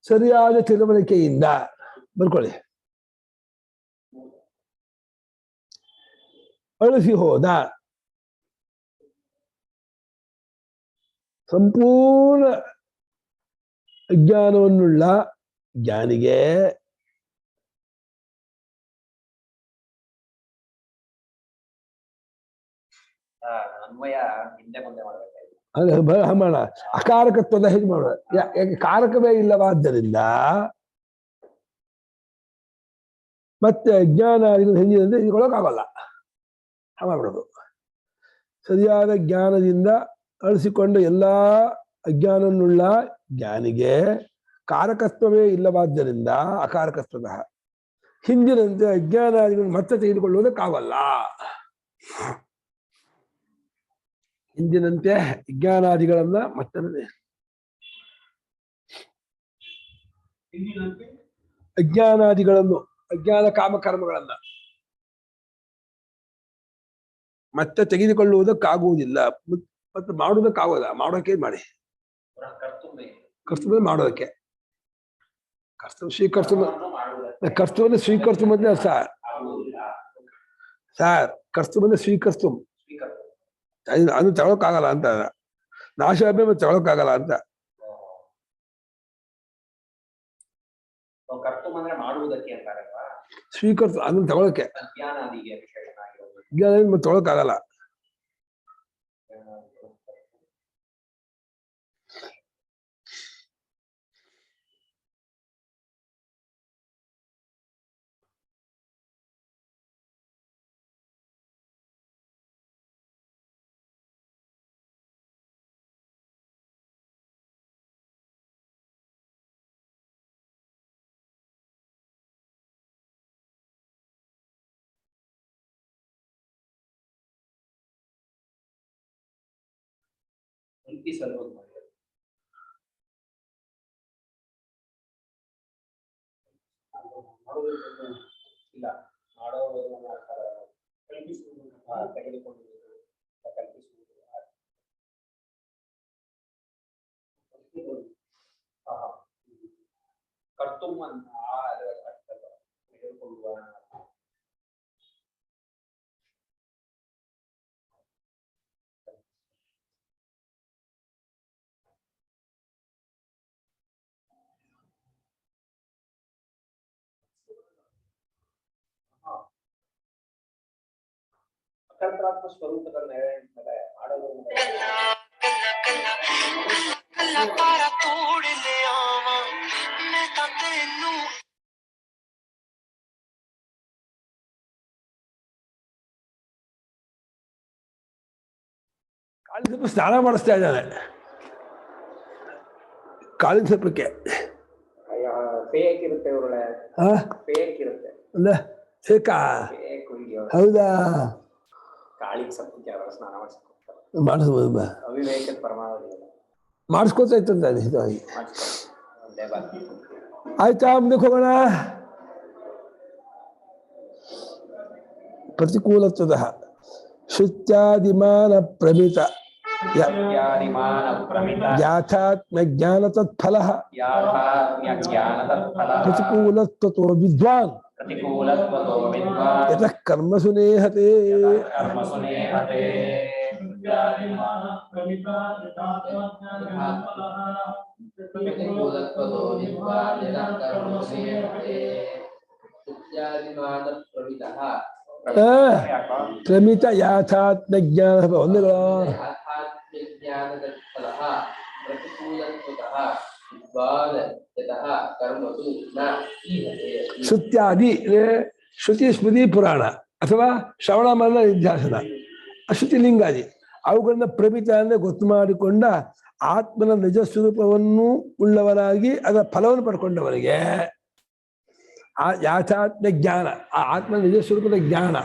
ಸರಿಯಾದ ತಿಳುವಳಿಕೆಯಿಂದ ಬರ್ಕೊಳ್ಳಿ. ಅಳಿಸಿ ಹೋದ ಸಂಪೂರ್ಣ ಅಜ್ಞಾನವನ್ನುಳ್ಳ ಜ್ಞಾನಿಗೆ ಅನ್ವಯ ಹಿಂದೆ ಮುಂದೆ ಮಾಡಬೇಕಾಗಿದೆ. ಮಾಡೋಣ, ಅಕಾರಕತ್ವದ ಹೇಗೆ ಮಾಡೋಣ, ಯಾಕೆ ಕಾರಕವೇ ಇಲ್ಲವಾದ್ದರಿಂದ ಮತ್ತೆ ಅಜ್ಞಾನಾದಿಗಳು ಹೆಂಗಿದಂತೆ ಇದ್ಕೊಳ್ಳೋಕ್ಕಾಗಲ್ಲ. ಮಾಡ್ಬಿಡೋದು. ಸರಿಯಾದ ಜ್ಞಾನದಿಂದ ಅಳಿಸಿಕೊಂಡ ಎಲ್ಲಾ ಅಜ್ಞಾನವನ್ನುಳ್ಳ ಜ್ಞಾನಿಗೆ ಕಾರಕತ್ವವೇ ಇಲ್ಲವಾದ್ದರಿಂದ ಅಕಾರಕತ್ವದ ಹಿಂದಿನಂತೆ ಅಜ್ಞಾನಾದಿಗಳನ್ನು ಮತ್ತೆ ತೆಗೆದುಕೊಳ್ಳುವುದಕ್ಕಾಗಲ್ಲ. ಹಿಂದಿನಂತೆ ಅಜ್ಞಾನಾದಿಗಳನ್ನ ಮತ್ತೆ ಅಜ್ಞಾನ ಕಾಮಕರ್ಮಗಳನ್ನ ಮತ್ತೆ ತೆಗೆದುಕೊಳ್ಳುವುದಕ್ಕಾಗುವುದಿಲ್ಲ, ಮತ್ತೆ ಮಾಡುವುದಕ್ಕಾಗೋದ. ಮಾಡೋಕೆ ಮಾಡಿ, ಕರ್ತವ್ಯ ಮಾಡೋದಕ್ಕೆ, ಕರ್ತವ್ಯ ಸ್ವೀಕರ್ತು ಮೊದಲೇ ಸರ್ ಕರ್ತವ್ಯ ಸ್ವೀಕರ್ತು ಅದು ತಗೊಳಕ್ಕಾಗಲ್ಲ ಅಂತ, ನಾಶ ಮತ್ತೆ ತಗೊಳಕ್ಕಾಗಲ್ಲ ಅಂತ. ಸ್ವೀಕರ್ತು ಅದನ್ನ ತಗೊಳಕ್ಕೆ ಜ್ಞಾನ ಮತ್ತೆ ತಗೊಳಕ್ಕಾಗಲ್ಲ. ಕಲ್ಪಿಸಲು ಅಂತ ಮಾಡಿದ್ರು. ಇಲ್ಲ ಮಾಡೋದನ್ನ ತೆಗೆದುಕೊಳ್ಳುವುದು ಕಲ್ಪಿಸುವುದು ಕರ್ತುಮ್ ಅಂತ ತೆಗೆದುಕೊಳ್ಳುವ ಅಕಲ್ಪನಾತ್ಮ ಸ್ವರೂಪದ ಮಾಡೋದು ಕಾಳಿನ ಸ್ವಲ್ಪ ಸ್ನಾನ ಮಾಡಿಸ್ತಾ ಇದ್ದಾನೆ. ಕಾಳಿನ ಸ್ವಲ್ಪಕ್ಕೆ ಫೇಕ್ ಇರುತ್ತೆ ಇವ್ರೊಳೆ ಹಾ ಫೇಕ್ ಇರುತ್ತೆ ಅಲ್ಲ ಬೇಕಾ? ಫೇಕ್ ಹೌದಾ? ಕಾಳಿಗೆ ಸತ್ಯಕ್ಕೆ ಅವರ ಸ್ನಾನ ಮಾಡಿಸ್ಕೊಡ್ತಾರೆ. ಮಾಡಿಸ್ಬೋದು ಬಾ, ಅವಿವೇಕದ ಪರಮಾವಧಿ ಮಾಡಿಸ್ಕೋತಾ ಇತ್ತು ಅಂತ ನಿಜವಾಗಿ. ಒಂದೇ ಬಾರಿ ಆಯ್ತಾ ಮುಂದಕ್ಕೆ ಹೋಗೋಣ. ಪ್ರತಿಕೂಲತ್ವದ ಶುತ್ಯಾದಿಮಾನ ಪ್ರಮಿತ ಯಾಥಾತ್ಮ್ಯ ಜ್ಞಾನ ತತ್ಫಲ ಪ್ರತಿಕೂಲತ್ವತೋ ವಿದ್ವಾನ್ ಯತಃ ಕರ್ಮಸು ನೇಹತೆ. ಪ್ರಮಿತ ಯಾಥಾತ್ಮ್ಯ ಜ್ಞಾನ ಒಂದುಗಳು ಶ್ರುತ್ಯಾದಿ ಶ್ರುತಿ ಸ್ಮೃತಿ ಪುರಾಣ ಅಥವಾ ಶ್ರವಣ ಮರಣ ನಿಧ್ಯಾಸನ ಅಶ್ರುತಿ ಲಿಂಗಾದಿ ಅವುಗಳನ್ನ ಪ್ರಮಿತ ಅಂದ್ರೆ ಗೊತ್ತು ಮಾಡಿಕೊಂಡ ಆತ್ಮನ ನಿಜ ಸ್ವರೂಪವನ್ನು ಉಳ್ಳವನಾಗಿ ಅದರ ಫಲವನ್ನು ಪಡ್ಕೊಂಡವನಿಗೆ ಆ ಯಾಥಾತ್ಮ್ಯ ಜ್ಞಾನ, ಆ ಆತ್ಮನ ನಿಜ ಸ್ವರೂಪದ ಜ್ಞಾನ,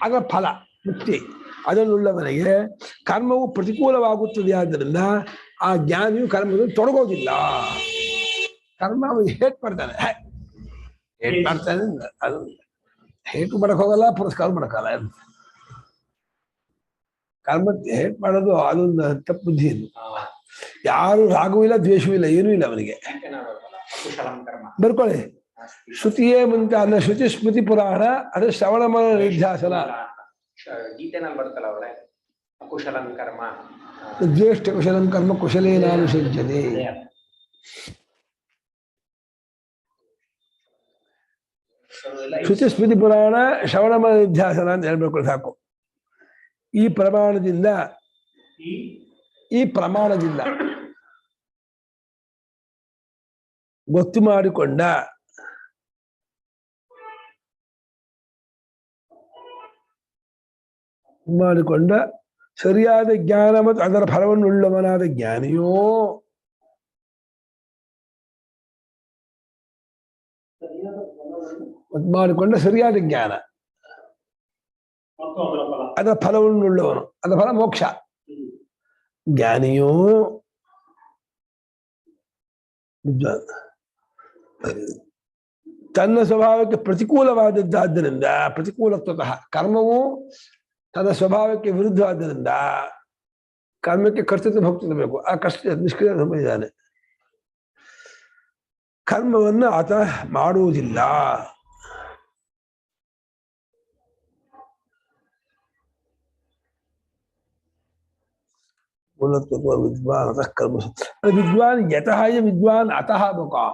ಅದರ ಫಲ ಮುಕ್ತಿ ಅದನ್ನುಳ್ಳವನಿಗೆ ಕರ್ಮವು ಪ್ರತಿಕೂಲವಾಗುತ್ತದೆ. ಆದ್ದರಿಂದ ಆ ಜ್ಞಾನಿಯು ಕರ್ಮದಲ್ಲಿ ತೊಡಗೋದಿಲ್ಲ. ಕರ್ಮ ಅವನು ಹೇಟ್ ಮಾಡ್ತಾನೆ, ಹೇಟ್ ಮಾಡ್ತಾನೆ, ಅದು ಹೇಟ್ ಮಾಡಕ್ ಹೋಗಲ್ಲ, ಪುರಸ್ಕಾರ ಮಾಡಕ್ಕಲ್ಲ. ಕರ್ಮ ಹೇಟ್ ಮಾಡೋದು ಅದೊಂದು ತಪ್ಪು ಬುದ್ಧಿ. ಇದು ಯಾರು ರಾಗವೂ ಇಲ್ಲ, ದ್ವೇಷವೂ ಇಲ್ಲ, ಏನೂ ಇಲ್ಲ ಅವನಿಗೆ. ಬರ್ಕೊಳ್ಳಿ, ಶ್ರುತಿಯೇ ಮುಂತೆ ಅಲ್ಲ, ಶ್ರುತಿ ಸ್ಮೃತಿ ಪುರಾಣ ಅದು ಶ್ರವಣ ಮರಣ ನಿಧ್ಯಾಸನ. ಗೀತೆನಲ್ಲಿ ಬರುತ್ತಲ್ಲ ಅವಳೆ ಅಕುಶಲಂ ಕರ್ಮ ಜ್ಯೇಷ್ಠ ಕುಶಲಂ ಕರ್ಮ ಕುಶಲೇನಾನುಷಜ್ಯತೆ. ಶ್ರುತಿ ಸ್ಮೃತಿ ಪುರಾಣ ಶ್ರವಣ ಮರಣ ನಿಧ್ಯಾಸನ ಅಂತ ಹೇಳ್ಬೇಕು ಸಾಕು. ಈ ಪ್ರಮಾಣದಿಂದ ಗೊತ್ತು ಮಾಡಿಕೊಂಡ ಸರಿಯಾದ ಜ್ಞಾನ ಮತ್ತು ಅದರ ಫಲವನ್ನು ಉಳ್ಳವನಾದ ಜ್ಞಾನಿಯೋ ಮಾಡಿಕೊಂಡ ಸರಿಯಾದ ಜ್ಞಾನ ಅದರ ಫಲವನ್ನು ಉಳ್ಳವನು, ಅದರ ಫಲ ಮೋಕ್ಷ. ಜ್ಞಾನಿಯೋ ತನ್ನ ಸ್ವಭಾವಕ್ಕೆ ಪ್ರತಿಕೂಲವಾದದ್ದಾದ್ದರಿಂದ ಪ್ರತಿಕೂಲತ್ವತಃ ಕರ್ಮವು ತನ್ನ ಸ್ವಭಾವಕ್ಕೆ ವಿರುದ್ಧವಾದ್ದರಿಂದ ಕರ್ಮಕ್ಕೆ ಕರ್ತೃತ್ವ ಭಕ್ತಿ ಬೇಕು. ಆ ಕಷ್ಟ ನಿಷ್ಕ್ರಿಯ ಸಂಬಂಧಿದ್ದಾನೆ. ಕರ್ಮವನ್ನು ಆತ ಮಾಡುವುದಿಲ್ಲ. ವಿದ್ವಾನ್ ಅತಃ ಕರ್ಮ. ವಿದ್ವಾನ್ ಯತಃ ವಿದ್ವಾನ್ ಅತಃ ಬೇಕಾ?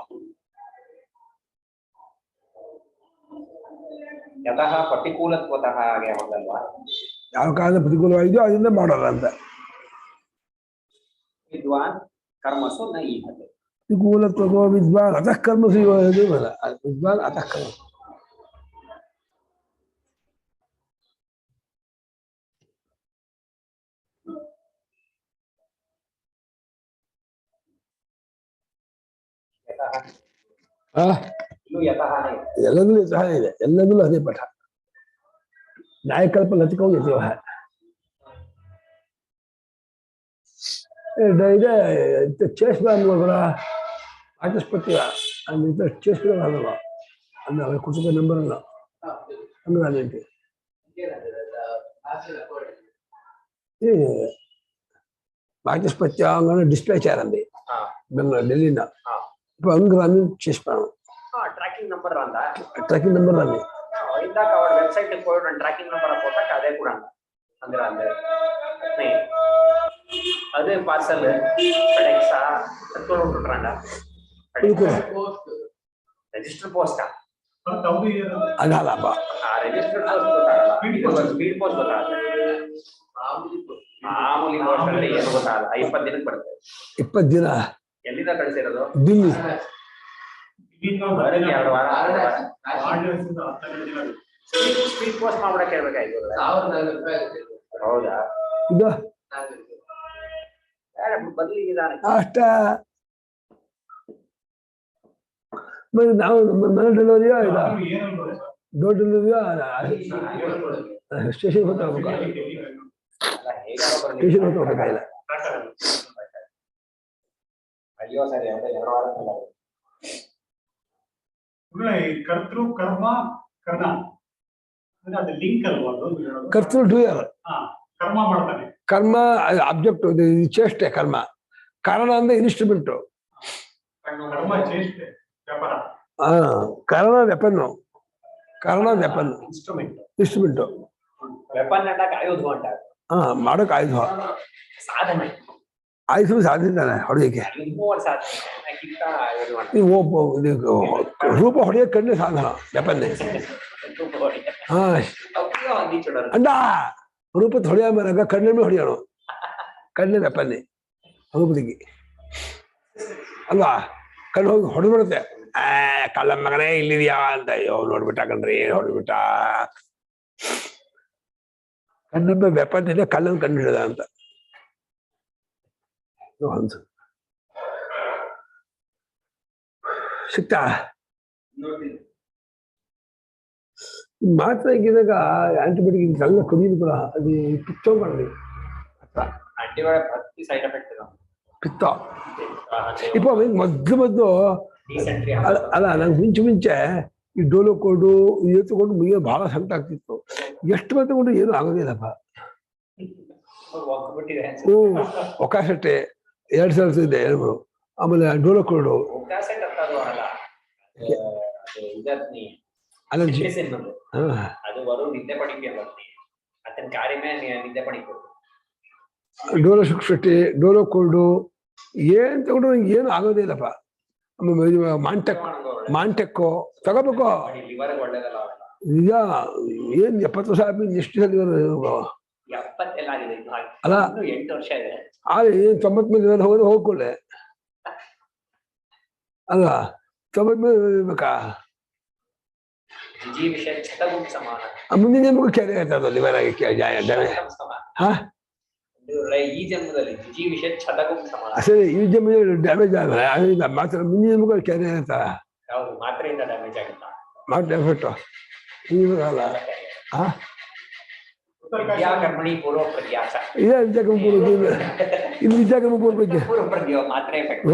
ಯತಃ ಪ್ರತಿಕೂಲತ್ವತಃ ಹಾಗೆ ಹೋಗಲ್ವಾ? ಯಾವ ಕಾರಣ ಪ್ರತಿಕೂಲವಾಗಿದೆಯೋ ಅದರಿಂದ ಮಾಡೋಲ್ಲ ಅಂತ. ವಿದ್ವಾನ್ ಕರ್ಮಸು ನ ಈಹತೆ. ಪ್ರತಿಕೂಲತ್ವತೋ ವಿದ್ವಾನ್ ಅತಃ ಕರ್ಮಸು ವಿದ್ವಾನ್ ಅತಃ ಕರ್ಮ. ಎಲ್ಲದೂ ಸಹ ಇದೆ, ಎಲ್ಲದೂ ಅದೇ ಪಠ. ನ್ಯಾಯಕಲ್ಪ ಲತಿಕವು ಯತಿವಹ. ಇದು ಚೇಸ್ಬಾನ್ ಬರ ವಾಚಸ್ಪತಿ ಅಂತ ಚೇಸ್ಬಾನ್ ಅಲ್ವಾ ಅಂದ್ರೆ ಅವ್ರ ಕುಟುಂಬ ನಂಬರ್ ಅಲ್ಲ ಅಂದ್ರೆ ಅದೇಂಟಿ వాచస్పత్య డిస్ప్లే చేయాలండి ఢిల్లీలో ఇప్పుడు అంగు చేసిపోయాను ట్రాకింగ్ నంబర్ రందా ట్రాకింగ్ నెంబర్ రండి ఇందాక వాడు వెబ్సైట్ పోయి ట్రాకింగ్ నంబర్ పోతాక అదే కూడా అందరూ అందరూ అదే పార్సల్ ఫెడెక్సా ఎత్తుకొని ఉంటుంటారండ రిజిస్టర్ పోస్టా ಅದಾಲಪ್ಪ ರಿಜಿಸ್ಟರ್ ಪೋಸ್ಟ್ ಸ್ಪೀಡ್ ಪೋಸ್ಟ್ ಗೊತ್ತಾಗಲ್ಲ ಮಾಮೂಲಿ ಪೋಸ್ಟ್ ಅಂದ್ರೆ ಏನು ಗೊತ್ತಾಗಲ್ಲ 20 ದಿನಕ್ಕೆ ಬರುತ್ತೆ 20 ದಿನ ಎಲ್ಲಿಂದ ಕಳಿಸಿರೋದು ದಿಲ್ಲಿ ಬರೀ 2 ವಾರ ಸ್ಪೀಡ್ ಪೋಸ್ಟ್ ಮಾಡ್ಬಿಡಕ್ಕೆ ಹೇಳ್ಬೇಕಾಯ್ತು ಹೌದಾ ಇದು ಬದಲಿ ಅಷ್ಟ మరి మన డెలివరీయా ఇదా డోర్ డెలివరీయా ಸ್ಟೇಷನ್ ಹೋಗ್ಬೇಕು ಸ್ಟೇಷನ್ ಹೋಗ್ಬೇಕಾಗಿಲ್ಲ ಅಯ್ಯೋ ಸರಿ ಅದೇ 2 ವಾರ ಕರ್ತೃ ಕರ್ಮ ಕರ್ಣ ಅದು ಲಿಂಕ್ ಅಲ್ವಾ ಕರ್ತೃ ಡೂಯರ್ ಕರ್ಮ ಮಾಡ್ತಾನೆ ಕರ್ಮ ಆಬ್ಜೆಕ್ಟ್ ಚೇಷ್ಟೆ ಕರ್ಮ ಕಾರಣ ಅಂದ್ರೆ ಇನ್ಸ್ಟ್ರೂಮೆಂಟ್ ಕರ್ಮ ಚೇಷ್ಟೆ ವ್ಯಾಪಾರ ಕಾರಣ ವೆಪನ್ನು ಕಾರಣ ವೆಪನ್ ಇನ್ಸ್ಟ್ರೂಮೆಂಟ್ ವೆಪನ್ ಅಂದಾಗ ಆಯುಧ ಅಂటారు ಮಾಡೋಕೆ ಆಯುಧ ಸಾಧನೆ ಆಯುಧ ಸಾಧಿಸ್ತಾನೆ ಹೊಡೆಯಕ್ಕೆ ರೂಪ ಹೊಡೆಯಕ್ಕೆ ಕಣ್ಣು ಸಾಧನ ವೆಪನ್ನೇ ಅಂದ ರೂಪದ ಹೊಡೆಯ ಮರಾಗ ಕಣ್ಣನ್ನು ಹೊಡೆಯೋಣ ಕಣ್ಣೇ ವೆಪನ್ನೇ ರೂಪದಿಗೆ ಅಲ್ವಾ ಕಣ್ಣು ಹೋಗಿ ಹೊಡೆದ್ಬಿಡುತ್ತೆ ಕಳ್ಳ ಮಗನೇ ಇಲ್ಲಿದ್ಯಾ ಅಂತ ಅಯ್ಯೋ ನೋಡ್ಬಿಟ್ಟ ಕಣ್ರಿ ಏನ್ ಹೊಡೆದ್ಬಿಟ್ಟ ಕಣ್ಣೊಮ್ಮೆ ವೆಪನ್ ಇದೆ ಕಳ್ಳನ್ನು ಕಂಡು ಹಿಡಿದ ಅಂತ ಸಿಕ್ತಾ ಮಾತ್ರ ಹಿಂಗಿದಾಗ ಆಂಟಿಬಯೋಟಿಕ್ ಕಳ್ಳ ಕುಡಿಯೋದು ಕೂಡ ಅದು ಪಿತ್ತ ಮಾಡಿ ಸೈಡ್ ಎಫೆಕ್ಟ್ ಪಿತ್ತ ಇಪ್ಪ ಮೊದ್ಲು ಅಲ್ಲ ನಂಗೆ ಮುಂಚೆ ಈ ಡೋಲೋ ಕೊಡು ಇದು ತಗೊಂಡು ಮುಗಿಯೋ ಬಹಳ ಸಂಕಟ ಆಗ್ತಿತ್ತು ಎಷ್ಟು ಮಂದಿ ತಗೊಂಡು ಏನು ಆಗೋದಿಲ್ಲಪ್ಪ ಒಕಾಸೆಟ್ಟೆ 2 ಸಾವಿರ ಇದೆ ಎರಡು ಆಮೇಲೆ ಡೋಲೋ ಕೊಡು ಅಲರ್ಜಿ ಡೋಲೋ 650 ಡೋಲೋ ಕೋಲ್ಡು ಏನ್ ತಗೊಂಡು ನಂಗೆ ಏನು ಆಗೋದೇ ಇಲ್ಲಪ್ಪ ಆಮೇಲೆ ಮಾಂಟೆಕ್ಕೋ ತಗೋಬೇಕು ನಿಜ ಏನ್ 70 ವರ್ಷ ಆದ್ಮೇಲೆ ಎಷ್ಟು ಸಲ ಅಲ್ಲ 8 ವರ್ಷ ಇದೆ ಏನ್ 90 ಮೇಲೆ ಹೋಗ್ಕೊಳ್ಳೆ ಅಲ್ಲ 90 ಮೇಲೆ ಬೇಕಾ ಮುಂದಿನ ಜನ್ಮಕ್ಕೂ ಕೆರೆ ಆಯ್ತದ ಲಿವರ್ ಆಗಿ ಈ ಜನ್ಮದಲ್ಲಿ ವಿಷಯ ಸರಿ ಈ ಜನ್ಮದಲ್ಲಿ ಡ್ಯಾಮೇಜ್ ಆಗಲ್ಲ ಮಾತ್ರ ಮುಂದಿನ ಜನ್ಮಕ್ಕೂ ಕೆರೆ ಆಯ್ತಾ ಮಾತ್ರೆಯಿಂದ ಡ್ಯಾಮೇಜ್ ಆಗುತ್ತಾ ಮಾತ್ರ ಎಫೆಕ್ಟು ಇವಾಗಲ್ಲ ವಿದ್ಯಾಕರ್ಮಣಿ ಪೂರ್ವ ಪ್ರತ್ಯಾಸ ಇದೇ ವಿದ್ಯಾಕರ್ಮ ಪೂರ್ವ ಇದು ವಿದ್ಯಾಕರ್ಮ ಪೂರ್ವ ಬಗ್ಗೆ ಮಾತ್ರೆ ಎಫೆಕ್ಟ್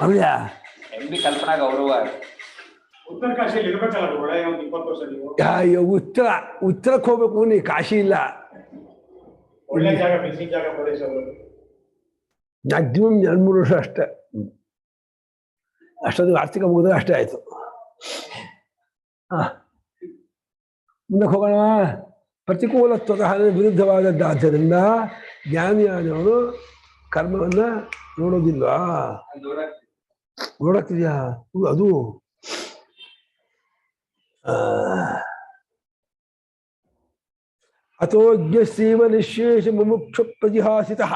ಅಲ್ಯಾ MB ಕಲ್ಪನಾ ಗೌರವ ಉತ್ತರ ಕಾಶಿಯಲ್ಲಿ ಇರ್ಬೇಕಲ್ಲ ಒಳ್ಳೆ 20 ವರ್ಷ ನೀವು ಉತ್ತರಕ್ಕೆ ಹೋಗ್ಬೇಕು ನೀ ಕಾಶಿ ಇಲ್ಲ ಒಳ್ಳೆ ಜಾಗ ಬಿಸಿ ಜಾಗ ಪ್ರದೇಶ ಮ್ಯಾಕ್ಸಿಮಮ್ 2-3 ವರ್ಷ ಅಷ್ಟೇ ಅಷ್ಟೊಂದು ಆರ್ಥಿಕ ಮುಗಿದ್ರೆ ಅಷ್ಟೇ ಆಯ್ತು ಮುಂದಕ್ಕೆ ಹೋಗೋಣ ಪ್ರತಿಕೂಲತ್ವತಃ ವಿರುದ್ಧವಾದದ್ದಾದ್ದರಿಂದ ಜ್ಞಾನಿಯಾದವರು ಕರ್ಮವನ್ನ ನೋಡೋದಿಲ್ವಾ ನೋಡಕ್ತಿದ್ಯಾ ಅದು ಅಥೋಜ್ಞಸ್ಯೈವ ನಿಶೇಷ ಮುಮುಕ್ಷು ಪ್ರಜಿಹಾಸಿತಃ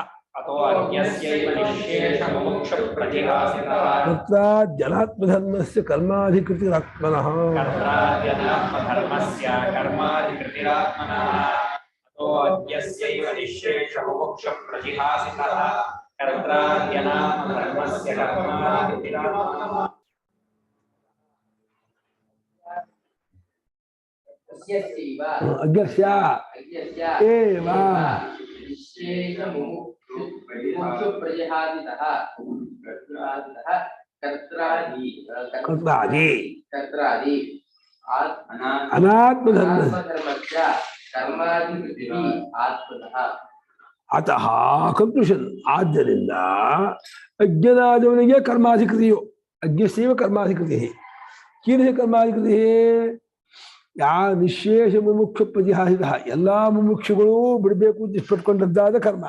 ಜನಾತ್ಮಧರ್ಮಸ್ಯ ಕರ್ಮಾಧಿಕೃತಿರಾತ್ಮನಃ ಅಜ್ಞಸ್ಯ ಏವ ನಿಶ್ಚೇಷ ಮುಮುಕ್ಷು मुमुक्षु प्रजिहादितः कर्त्रादि ಅನಾತ್ಮಧರ್ಮಸ್ಯ कर्माधिकृतिः आत्मनः ಅತಃ ಕನ್ಕ್ಲೂಷನ್. ಆದ್ದರಿಂದ ಅಜ್ಞನಾದವನಿಗೆ ಕರ್ಮಾಧಿಕೃತಿಯು ಅಜ್ಞಸ್ಯವ ಕರ್ಮಾಧಿಕೃತಿ. ಕೀದೃಶ ಕರ್ಮಾಧಿಕೃತಿ? ಯಾ ನಿಶೇಷ ಮುಮುಕ್ಷು ಪ್ರತಿಹಾಸಿತ, ಎಲ್ಲಾ ಮುಮುಕ್ಷುಗಳು ಬಿಡಬೇಕು ಅಂತ ಇಷ್ಟಪಟ್ಕೊಂಡದ್ದಾದ ಕರ್ಮ.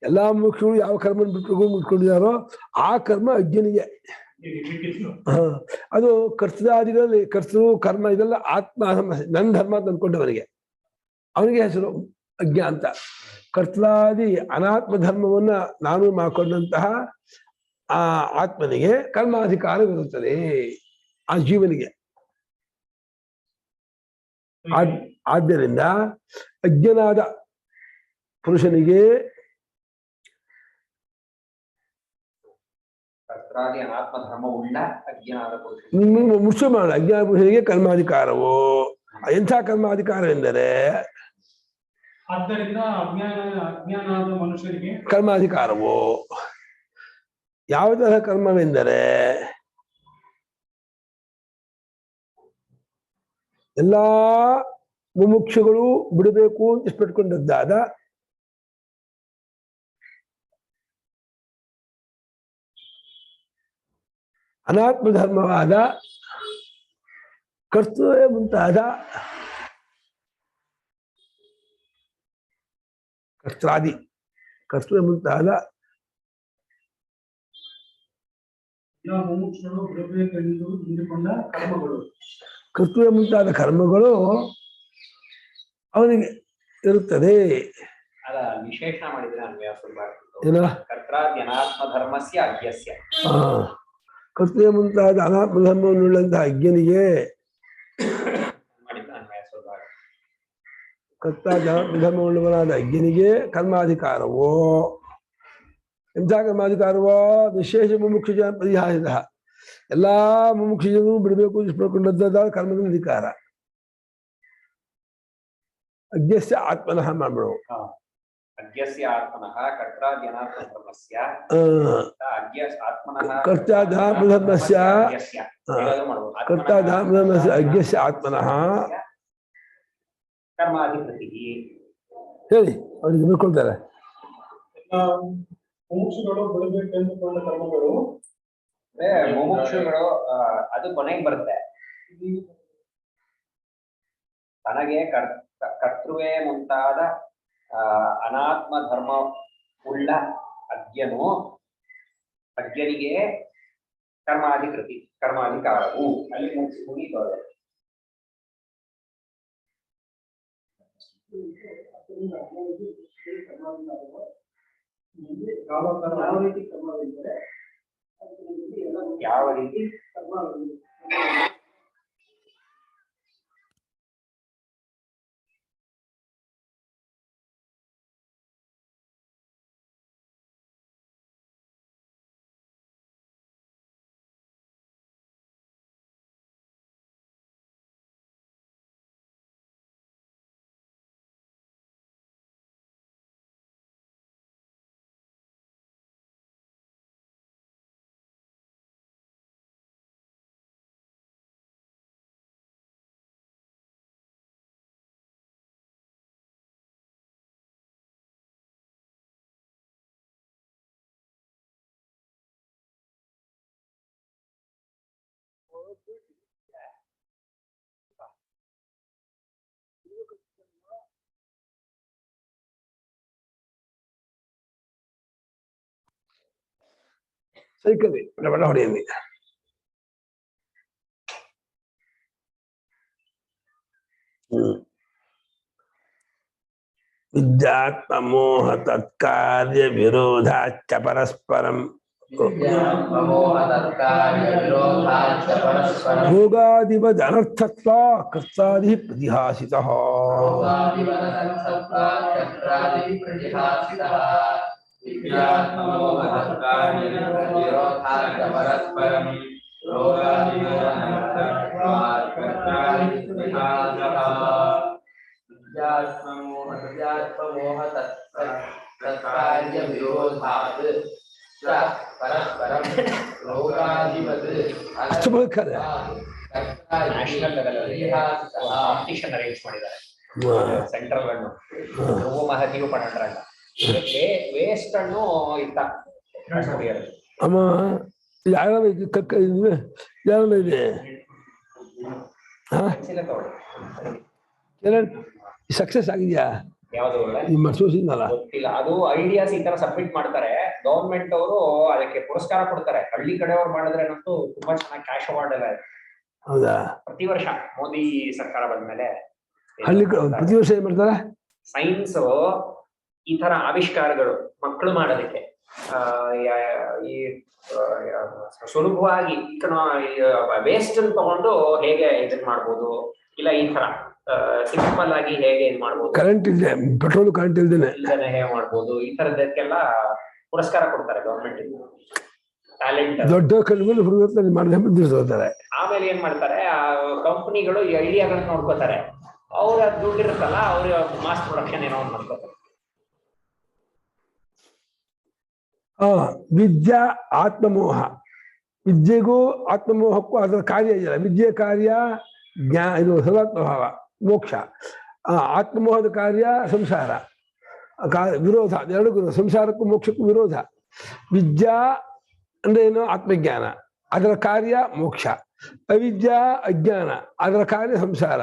ಎಲ್ಲಾ ಮುಮುಕ್ಷುಗಳು ಯಾವ ಕರ್ಮವನ್ನು ಬಿಟ್ಕೊಂಡಿದ್ದಾರೋ ಆ ಕರ್ಮ ಅಜ್ಞನಿಗೆ. ಅದು ಕರ್ತೃದಾದಿಗಳಲ್ಲಿ ಕರ್ತೃ ಕರ್ಮ ಇದೆಲ್ಲ ಆತ್ಮ ನನ್ನ ಧರ್ಮ ಅಂತ ಅಂದ್ಕೊಂಡವನಿಗೆ ಅವನಿಗೆ ಹೆಸರು ಅಜ್ಞ ಅಂತ. ಕರ್ತೃದಾದಿ ಅನಾತ್ಮ ಧರ್ಮವನ್ನ ನಾನು ಮಾಡಿಕೊಂಡಂತಹ ಆ ಆತ್ಮನಿಗೆ ಕರ್ಮಾಧಿಕಾರವಿರುತ್ತದೆ, ಆ ಜೀವನಿಗೆ. ಆದ್ದರಿಂದ ಅಜ್ಞನಾದ ಪುರುಷನಿಗೆ ಅನಾತ್ಮ ಧರ್ಮ ಉಳ್ಳ ಅಜ್ಞಾನ ಪುರುಷ ಮುಖ್ಯ ಮಾಡ ಅಜ್ಞಾನ ಪುರುಷನಿಗೆ ಕರ್ಮಾಧಿಕಾರವು ಎಂಥ ಕರ್ಮಾಧಿಕಾರವೆಂದರೆ ಆದ್ದರಿಂದ ಅಜ್ಞಾನದ ಮನುಷ್ಯರಿಗೆ ಕರ್ಮಾಧಿಕಾರವು ಯಾವ ತರಹ ಕರ್ಮವೆಂದರೆ ಎಲ್ಲಾ ಮುಮುಕ್ಷುಗಳು ಬಿಡಬೇಕು ಅಂತ ಇಷ್ಟಪಟ್ಕೊಂಡದ್ದಾದ ಅನಾತ್ಮ ಧರ್ಮವಾದ ಕರ್ತೃವೇ ಮುಂತಾದ ಕರ್ತೃವೇ ಮುಂತಾದ ಮುಮುಕ್ಷರು ಬಿಡಬೇಕೆಂದು ಅಂದುಕೊಂಡ ಕರ್ಮಗಳು, ಕರ್ತೃವೇ ಮುಂತಾದ ಕರ್ಮಗಳು ಅವನಿಗೆ ಇರುತ್ತದೆ. ಅದ ವಿಶೇಷಣ ಮಾಡಿದ್ರೆ ಅನ್ವಯ ಸುಲಭ. ಏನ ಕರ್ತ್ರಾದ್ಯನಾತ್ಮ ಧರ್ಮಸ್ಯ ಅಜ್ಞಸ್ಯ. ಕರ್ತೃವೇ ಮುಂತಾದ ಅನಾತ್ಮ ಧರ್ಮವನ್ನುಳ್ಳಂತಹ ಅಜ್ಞನಿಗೆ ಮಾಡಿದ್ರೆ ಅನ್ವಯ ಸುಲಭ. ಕರ್ತಾಜ್ಞಾನಾತ್ಮ ಧರ್ಮವುಳ್ಳವನಾದ ಅಜ್ಞನಿಗೆ ಕರ್ಮಾಧಿಕಾರವೋ ಎಂಥ ಕರ್ಮಾಧಿಕಾರವೋ ವಿಶೇಷ ಮುಮುಕ್ಷು ಜನ ಪರಿಹಾರಿತ, ಎಲ್ಲಾ ಮುಮುಕ್ಷು ಜನರು ಬಿಡಬೇಕು ಇಷ್ಟಪಡ್ಕೊಂಡದ್ದಾದ ಕರ್ಮದ ಅಧಿಕಾರ ಅಜ್ಞಸ್ಯ ಆತ್ಮನಃ ಮಾಡ್ಬಿಡು. ಅಜ್ಞಸ್ಯ ಆತ್ಮನಃ ಕರ್ತ್ರಾದ್ಯನಾತ್ಮ ಧರ್ಮಸ್ಯ ಆತ್ಮನಃ ಕರ್ತಾಜ್ಞಾನಾತ್ಮ ಧರ್ಮಸ್ಯ ಕರ್ತಾಜ್ಞಾನಾತ್ಮ ಧರ್ಮಸ್ಯ ಅಜ್ಞಸ್ಯ ಆತ್ಮನಃ ಕರ್ಮಾಧಿಕೃತಿ. ಹೇಳಿ ಅವ್ರಿಗೆ ತಿಳ್ಕೊಳ್ತಾರೆ. ಮುಮುಕ್ಷುಗಳು ಬಿಡಬೇಕೆಂದುಕೊಂಡ ಕರ್ಮಗಳು ಮುಮುಕ್ಷುಗಳು ಅದು ಕೊನೆಗೆ ಬರುತ್ತೆ. ತನಗೆ ಕರ್ತೃವೇ ಮುಂತಾದ ಅನಾತ್ಮ ಧರ್ಮ ಉಳ್ಳ ಅಜ್ಞನಿಗೆ ಕರ್ಮಾಧಿಕಾರವು ಅಲ್ಲಿ ಮುಗಿತದೆ. ಯಾವ ರೀತಿ ಸೈಕಲ್ ಬಡ ಹೊಡೆಯಲ್ಲಿ ವಿದ್ಯಾತ್ಮ ಮೋಹ ತತ್ಕಾರ್ಯ ವಿರೋಧಾಚ್ಚ ಪರಸ್ಪರಂ ಭೋಗಾದಿವದ್ ಅನರ್ಥತ್ವ ಕರ್ತಾದಿ ಪ್ರತಿಹಾಸಿತಃ. तत्कार्य विरोधात् च परस्परं रोगादिवत् ಅಷ್ಟು ಬೇಕಾದ್ರೆ ನ್ಯಾಷನಲ್ ಲೆವೆಲ್ ಅಲ್ಲಿ ಕಾಂಪಿಟಿಷನ್ ಅರೇಂಜ್ ಮಾಡಿದ್ದಾರೆ ಸೆಂಟ್ರಲ್ ಹಣ್ಣು నువ్వు మహతీవు పడంటారంట ವೇಸ್ಟ್ ಹಣ್ಣು ಇತ್ತ ಅಮ್ಮ ಯಾವ ಯಾವ ಇದೆ ಸಕ್ಸಸ್ ಆಗಿದ್ಯಾ ಯಾವ್ದು ನಿಮ್ಮ ಸೋಸಿದ್ನಲ್ಲ ಗೊತ್ತಿಲ್ಲ. ಅದು ಐಡಿಯಾಸ್ ಈ ತರ ಸಬ್ಮಿಟ್ ಮಾಡ್ತಾರೆ ಗವರ್ಮೆಂಟ್ ಅವರು, ಅದಕ್ಕೆ ಪುರಸ್ಕಾರ ಕೊಡ್ತಾರೆ. ಹಳ್ಳಿ ಕಡೆಯವ್ರು ಮಾಡಿದ್ರೆ ಅಂತೂ ತುಂಬಾ ಚೆನ್ನಾಗಿ ಕ್ಯಾಶ್ ಅವಾರ್ಡ್ ಎಲ್ಲ ಇದೆ. ಹೌದಾ? ಪ್ರತಿ ವರ್ಷ ಮೋದಿ ಸರ್ಕಾರ ಬಂದ್ಮೇಲೆ ಹಳ್ಳಿ ಪ್ರತಿ ವರ್ಷ ಏನ್ ಮಾಡ್ತಾರೆ? ಸೈನ್ಸ್ ಈ ತರ ಆವಿಷ್ಕಾರಗಳು ಮಕ್ಕಳು ಮಾಡೋದಕ್ಕೆ ಈ ಸುಲಭವಾಗಿ ವೇಸ್ಟ್ ತಗೊಂಡು ಹೇಗೆ ಇದನ್ ಮಾಡ್ಬೋದು, ಇಲ್ಲ ಈ ತರ ಸಿಂಪಲ್ ಆಗಿ ಹೇಗೆ ಇದ್ ಮಾಡ್ಬೋದು, ಕರೆಂಟ್ ಇಲ್ಲದೆ ಪೆಟ್ರೋಲ್ ಕರೆಂಟ್ ಇಲ್ದೇನೆ ಹೇಗೆ ಮಾಡ್ಬೋದು, ಈ ತರದಕ್ಕೆಲ್ಲ ಪುರಸ್ಕಾರ ಕೊಡ್ತಾರೆ ಗವರ್ಮೆಂಟ್. ಟ್ಯಾಲೆಂಟ್ ದೊಡ್ಡ ಕಲ್ಗಳು ಹುಡುಗರು ಮಾಡಿರ್ತಾರೆ. ಆಮೇಲೆ ಏನ್ ಮಾಡ್ತಾರೆ, ಆ ಕಂಪನಿಗಳು ಈ ಐಡಿಯಾಗಳನ್ನ ನೋಡ್ಕೋತಾರೆ. ಅವ್ರ ದುಡ್ಡು ಇರುತ್ತಲ್ಲ, ಅವ್ರ ಮಾಸ್ ಪ್ರೊಡಕ್ಷನ್ ಏನೋ ಒಂದು ಮಾಡ್ಕೋತಾರೆ. ವಿದ್ಯಾ ಆತ್ಮಮೋಹ. ವಿದ್ಯೆಗೂ ಆತ್ಮಮೋಹಕ್ಕೂ ಅದರ ಕಾರ್ಯ ಇದೆಯಲ್ಲ. ವಿದ್ಯೆ ಕಾರ್ಯ ಇದು ಸರ್ವಾತ್ಮಭಾವ ಮೋಕ್ಷ. ಆತ್ಮಮೋಹದ ಕಾರ್ಯ ಸಂಸಾರ ವಿರೋಧ. ಎರಡು ಸಂಸಾರಕ್ಕೂ ಮೋಕ್ಷಕ್ಕೂ ವಿರೋಧ. ವಿದ್ಯಾ ಅಂದ್ರೆ ಏನು? ಆತ್ಮಜ್ಞಾನ, ಅದರ ಕಾರ್ಯ ಮೋಕ್ಷ. ಅವಿದ್ಯಾ ಅಜ್ಞಾನ, ಅದರ ಕಾರ್ಯ ಸಂಸಾರ.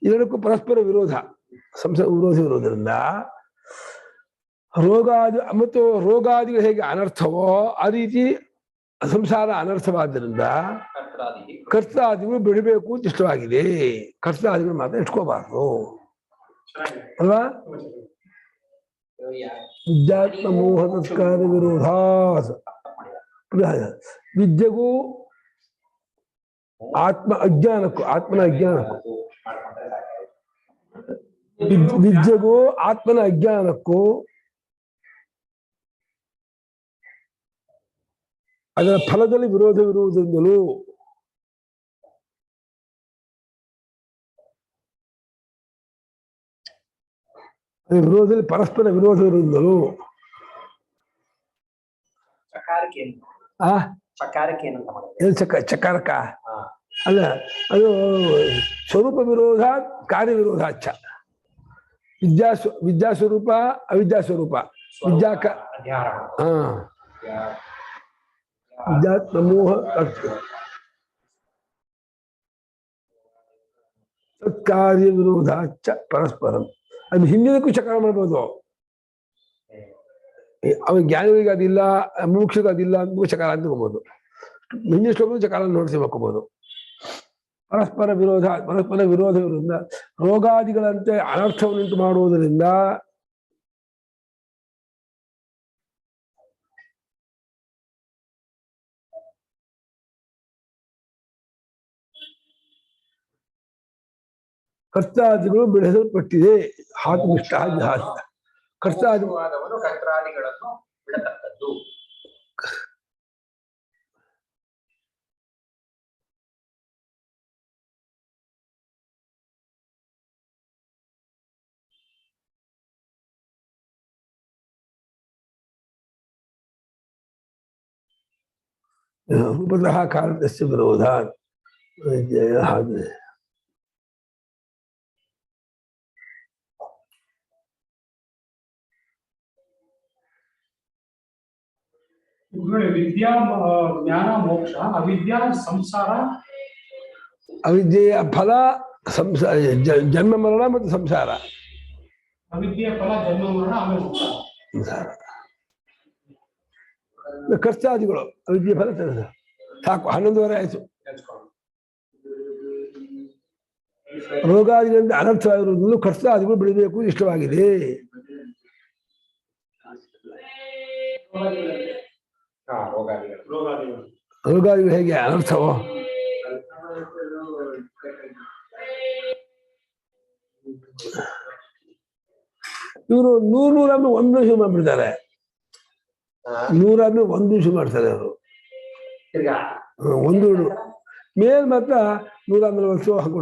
ಎರಡಕ್ಕೂ ಪರಸ್ಪರ ವಿರೋಧ. ವಿರೋಧ ಇರೋದ್ರಿಂದ ಮತ್ತು ರೋಗಾದಿಗಳು ಹೇಗೆ ಅನರ್ಥವೋ ಆ ರೀತಿ ಸಂಸಾರ ಅನರ್ಥವಾದ್ದರಿಂದ ಕರ್ತಾದಿಗಳು ಬಿಡಬೇಕು ಅಂತ ಇಷ್ಟವಾಗಿದೆ. ಕರ್ತಾದಿಗಳು ಮಾತ್ರ ಇಟ್ಕೋಬಾರ್ದು ಅಲ್ವಾ? ವಿದ್ಯಾತ್ಮ ಮೋಹ ಸಂಸ್ಕಾರ ವಿರೋಧ. ವಿದ್ಯೆಗೂ ಆತ್ಮನ ಅಜ್ಞಾನಕ್ಕೂ ವಿದ್ಯೆಗೂ ಆತ್ಮನ ಅಜ್ಞಾನಕ್ಕೂ ಅದರ ಫಲದಲ್ಲಿ ವಿರೋಧವಿರುವುದರಿಂದಲೂ ವಿರೋಧದಲ್ಲಿ ಪರಸ್ಪರ ವಿರೋಧವಿರುವುದರಿಂದಲೂ ಚಕಾರಕ ಅಲ್ಲ, ಅದು ಸ್ವರೂಪ ವಿರೋಧ ಕಾರ್ಯ ವಿರೋಧಾಚ. ವಿದ್ಯಾಸ್ವರೂಪ ಅವಿದ್ಯಾಸ್ವರೂಪ. ವಿದ್ಯಾತ್ಮೋಹ ತತ್ಕಾರ್ಯ ವಿರೋಧಾಚ ಪರಸ್ಪರಂ. ಅದು ಹಿಂದಿನಕ್ಕೂ ಚಕಾರ ಮಾಡ್ಬೋದು. ಅವನ ಜ್ಞಾನಿಗಳಿಗೆ ಅದಿಲ್ಲ, ಮುಮುಕ್ಷಿಗೆ ಅದಿಲ್ಲ ಅಂತ ಚಕಾರ ಅಂದ್ಕೋಬಹುದು. ಹಿಂದಿನ ಶ್ಲೋಕ ಚಕಾರ ನೋಡಿಸಿ ಹಾಕೋಬಹುದು. ಪರಸ್ಪರ ವಿರೋಧವಿರುವುದರಿಂದ ರೋಗಾದಿಗಳಂತೆ ಅನರ್ಥವನ್ನುಂಟು ಮಾಡುವುದರಿಂದ ಕರ್ತಾದಿಗಳು ಬಿಡಲ್ಪಟ್ಟಿದೆ. ಹಾತುಮಿಷ್ಟ ಕರ್ತಾದಿಗಳನ್ನು ಬಿಡತಕ್ಕದ್ದು. ರೂಪತಃ ಕಾರಣಸ್ಯ ವಿರೋಧಾತ್. ವಿದ್ಯಾ ಜ್ಞಾನ ಮೋಕ್ಷ, ಅವಿದ್ಯಾ ಸಂಸಾರ. ಅವಿದ್ಯೆಯ ಫಲ ಸಂಸಾರ, ಜನ್ಮ ಮರಣ ಮತ್ತು ಸಂಸಾರ. ಅವಿದ್ಯೆಯ ಫಲ ಜನ್ಮ ಮರಣ, ಆಮೇಲೆ ಸಂಸಾರ. ಕರ್ತಾದಿಗಳು ಅವಿದ್ಯೆ ಫಲ ಸಾಕು. 11:30 ಆಯ್ತು. ರೋಗಾದಿಗಳಿಂದ ಅನರ್ಥವಾಗಿರುವುದನ್ನು ಕರ್ತಾದಿಗಳು ಬಿಡಬೇಕು ಇಷ್ಟವಾಗಿದೆ. ರೋಗಾದಿಗಳು ಹೇಗೆ ಅನರ್ಥವೋ ಇವರು 100 ಒಂದು ನಿಮಿಷ ಮಾಡ್ಬಿಡ್ತಾರೆ. 100 ಒಂದು ನಿಮಿಷ ಮಾಡ್ತಾರೆ ಅವರು. ಒಂದು ಮೇಲ್ ಮಾತ್ರ 140 ಹಾಕೊಂಡು